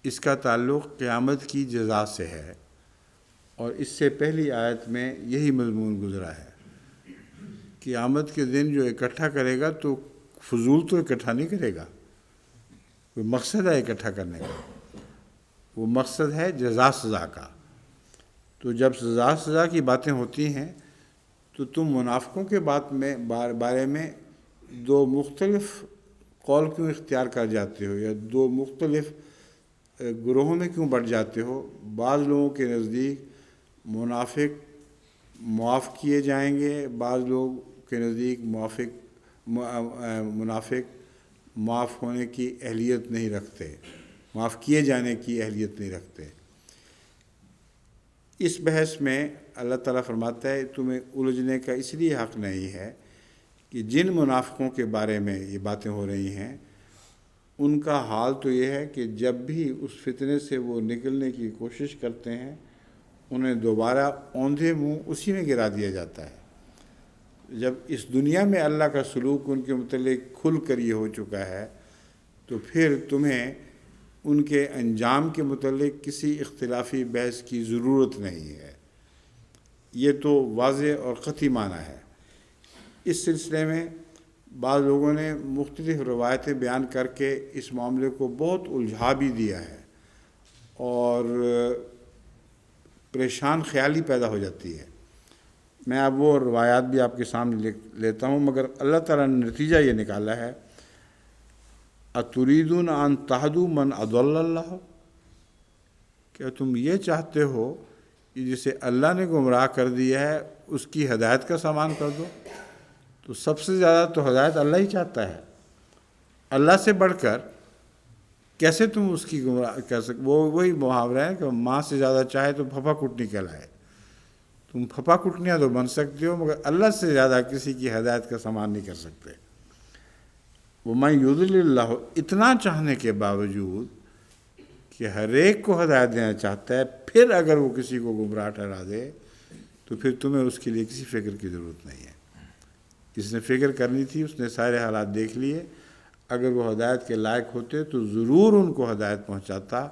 اس کا تعلق قیامت کی جزا سے ہے، اور اس سے پہلی آیت میں یہی مضمون گزرا ہے۔ قیامت کے دن جو اکٹھا کرے گا تو فضول تو اکٹھا نہیں کرے گا، کوئی مقصد ہے اکٹھا کرنے کا، وہ مقصد ہے جزا سزا کا۔ تو جب سزا کی باتیں ہوتی ہیں تو تم منافقوں کے بارے میں دو مختلف قول کیوں اختیار کر جاتے ہو، یا دو مختلف گروہوں میں کیوں بٹ جاتے ہو؟ بعض لوگوں کے نزدیک منافق معاف کیے جائیں گے، بعض لوگ کے نزدیک منافق معاف ہونے کی اہلیت نہیں رکھتے، معاف کیے جانے کی اہلیت نہیں رکھتے۔ اس بحث میں اللہ تعالیٰ فرماتا ہے تمہیں الجھنے کا اس لیے حق نہیں ہے کہ جن منافقوں کے بارے میں یہ باتیں ہو رہی ہیں ان کا حال تو یہ ہے کہ جب بھی اس فتنے سے وہ نکلنے کی کوشش کرتے ہیں انہیں دوبارہ اوندھے منہ اسی میں گرا دیا جاتا ہے۔ جب اس دنیا میں اللہ کا سلوک ان کے متعلق کھل کر یہ ہو چکا ہے تو پھر تمہیں ان کے انجام کے متعلق کسی اختلافی بحث کی ضرورت نہیں ہے، یہ تو واضح اور قطعی معنی ہے۔ اس سلسلے میں بعض لوگوں نے مختلف روایتیں بیان کر کے اس معاملے کو بہت الجھا بھی دیا ہے، اور پریشان خیالی پیدا ہو جاتی ہے۔ میں اب وہ روایات بھی آپ کے سامنے لیتا ہوں، مگر اللہ تعالیٰ نے نتیجہ یہ نکالا ہے اتریدون ان تہدوا من اضل اللہ، کیا تم یہ چاہتے ہو کہ جسے اللہ نے گمراہ کر دیا ہے اس کی ہدایت کا سامان کر دو؟ تو سب سے زیادہ تو ہدایت اللہ ہی چاہتا ہے، اللہ سے بڑھ کر کیسے تم اس کی گمراہ کر سکتے؟ وہی محاورہ ہے کہ ماں سے زیادہ چاہے تو پھپھا کٹنی کہلائے۔ تم پھپھا کٹنیاں تو بن سکتے ہو مگر اللہ سے زیادہ کسی کی ہدایت کا سامان نہیں کر سکتے۔ وَمَن يُضْلِلِ اللَّهُ، اتنا چاہنے کے باوجود کہ ہر ایک کو ہدایت دینا چاہتا ہے، پھر اگر وہ کسی کو گمراہ ٹھہرا دے تو پھر تمہیں اس کے لیے کسی فکر کی ضرورت نہیں ہے۔ جس نے فکر کرنی تھی اس نے سارے حالات دیکھ لیے، اگر وہ ہدایت کے لائق ہوتے تو ضرور ان کو ہدایت پہنچاتا،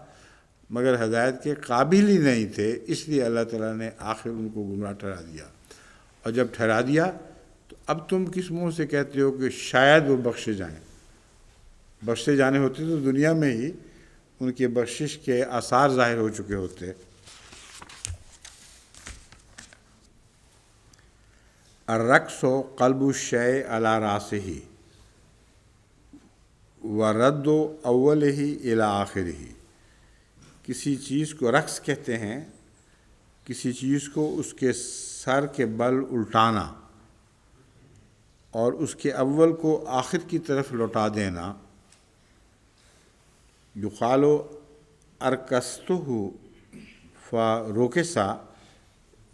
مگر ہدایت کے قابل ہی نہیں تھے، اس لیے اللہ تعالیٰ نے آخر ان کو گمراہ ٹھہرا دیا۔ اور جب ٹھہرا دیا تو اب تم کس منہ سے کہتے ہو کہ شاید وہ بخشے جائیں؟ بخشے جانے ہوتے تو دنیا میں ہی ان کے بخشش کے آثار ظاہر ہو چکے ہوتے۔ الرقص قلب الشیء علی راسہ ورد اولہ الی آخرہ، کسی چیز کو رقص کہتے ہیں، کسی چیز کو اس کے سر کے بل الٹانا اور اس کے اول کو آخر کی طرف لوٹا دینا۔ یقال ارکستہ فرکس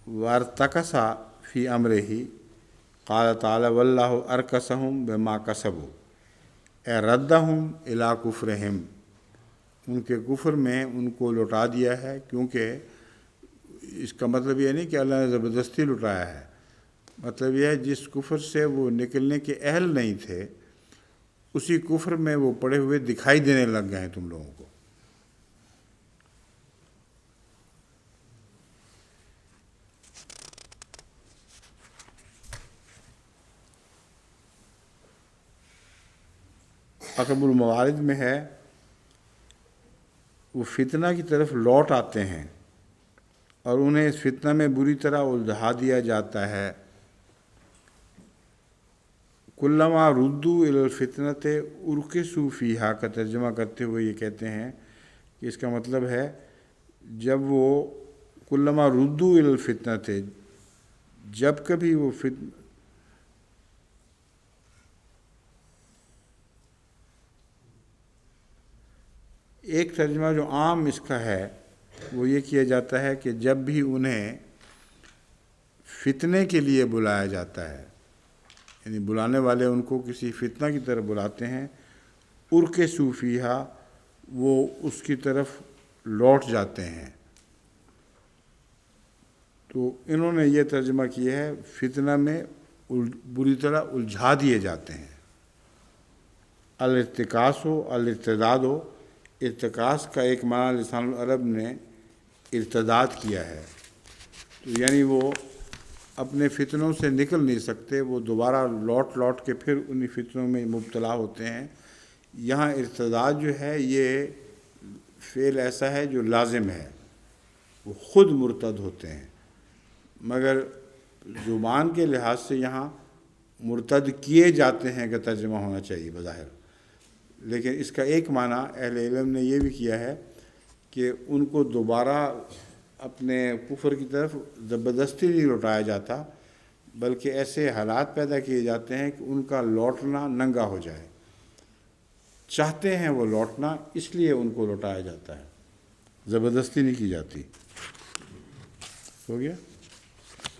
وارتکس فی امرہ، قال تعالی واللہ ارکسہم بما کسبوا، اے ردہم الی کفرہم، ان کے کفر میں ان کو لوٹا دیا ہے، کیونکہ اس کا مطلب یہ نہیں کہ اللہ نے زبردستی لٹایا ہے، مطلب یہ ہے جس کفر سے وہ نکلنے کے اہل نہیں تھے اسی کفر میں وہ پڑے ہوئے دکھائی دینے لگ گئے ہیں تم لوگوں کو۔ اقرب الموارد میں ہے وہ فتنہ کی طرف لوٹ آتے ہیں اور انہیں اس فتنہ میں بری طرح الجھا دیا جاتا ہے۔ کلما ردو الی الفتنۃ ارکسوا فیہا کا ترجمہ کرتے ہوئے یہ کہتے ہیں کہ اس کا مطلب ہے جب وہ کلما ردو الی الفتنۃ، جب کبھی وہ ایک ترجمہ جو عام اس کا ہے وہ یہ کیا جاتا ہے کہ جب بھی انہیں فتنے کے لیے بلایا جاتا ہے، یعنی بلانے والے ان کو کسی فتنہ کی طرف بلاتے ہیں، ارکسوا فیہا، وہ اس کی طرف لوٹ جاتے ہیں۔ تو انہوں نے یہ ترجمہ کیا ہے فتنہ میں بری طرح الجھا دیے جاتے ہیں۔ الارتکاس ہو، الارتداد ہو، ارتکاس کا ایک معنی لسان العرب نے ارتداد کیا ہے، تو یعنی وہ اپنے فتنوں سے نکل نہیں سکتے، وہ دوبارہ لوٹ کے پھر انہی فتنوں میں مبتلا ہوتے ہیں۔ یہاں ارتداد جو ہے یہ فعل ایسا ہے جو لازم ہے، وہ خود مرتد ہوتے ہیں، مگر زبان کے لحاظ سے یہاں مرتد کیے جاتے ہیں کا ترجمہ ہونا چاہیے بظاہر، لیکن اس کا ایک معنی اہل علم نے یہ بھی کیا ہے کہ ان کو دوبارہ اپنے کفر کی طرف زبردستی نہیں لوٹایا جاتا، بلکہ ایسے حالات پیدا کیے جاتے ہیں کہ ان کا لوٹنا ننگا ہو جائے، چاہتے ہیں وہ لوٹنا، اس لیے ان کو لوٹایا جاتا ہے، زبردستی نہیں کی جاتی۔ ہو گیا؟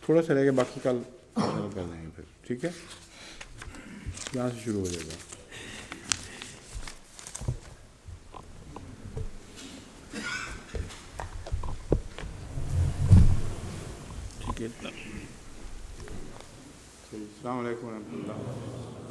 تھوڑا سا رہ گیا، باقی کل کر دیں گے پھر، ٹھیک ہے؟ یہاں سے شروع ہو جائے گا۔ ٹھیک ہے، السلام علیکم ورحمۃ اللہ۔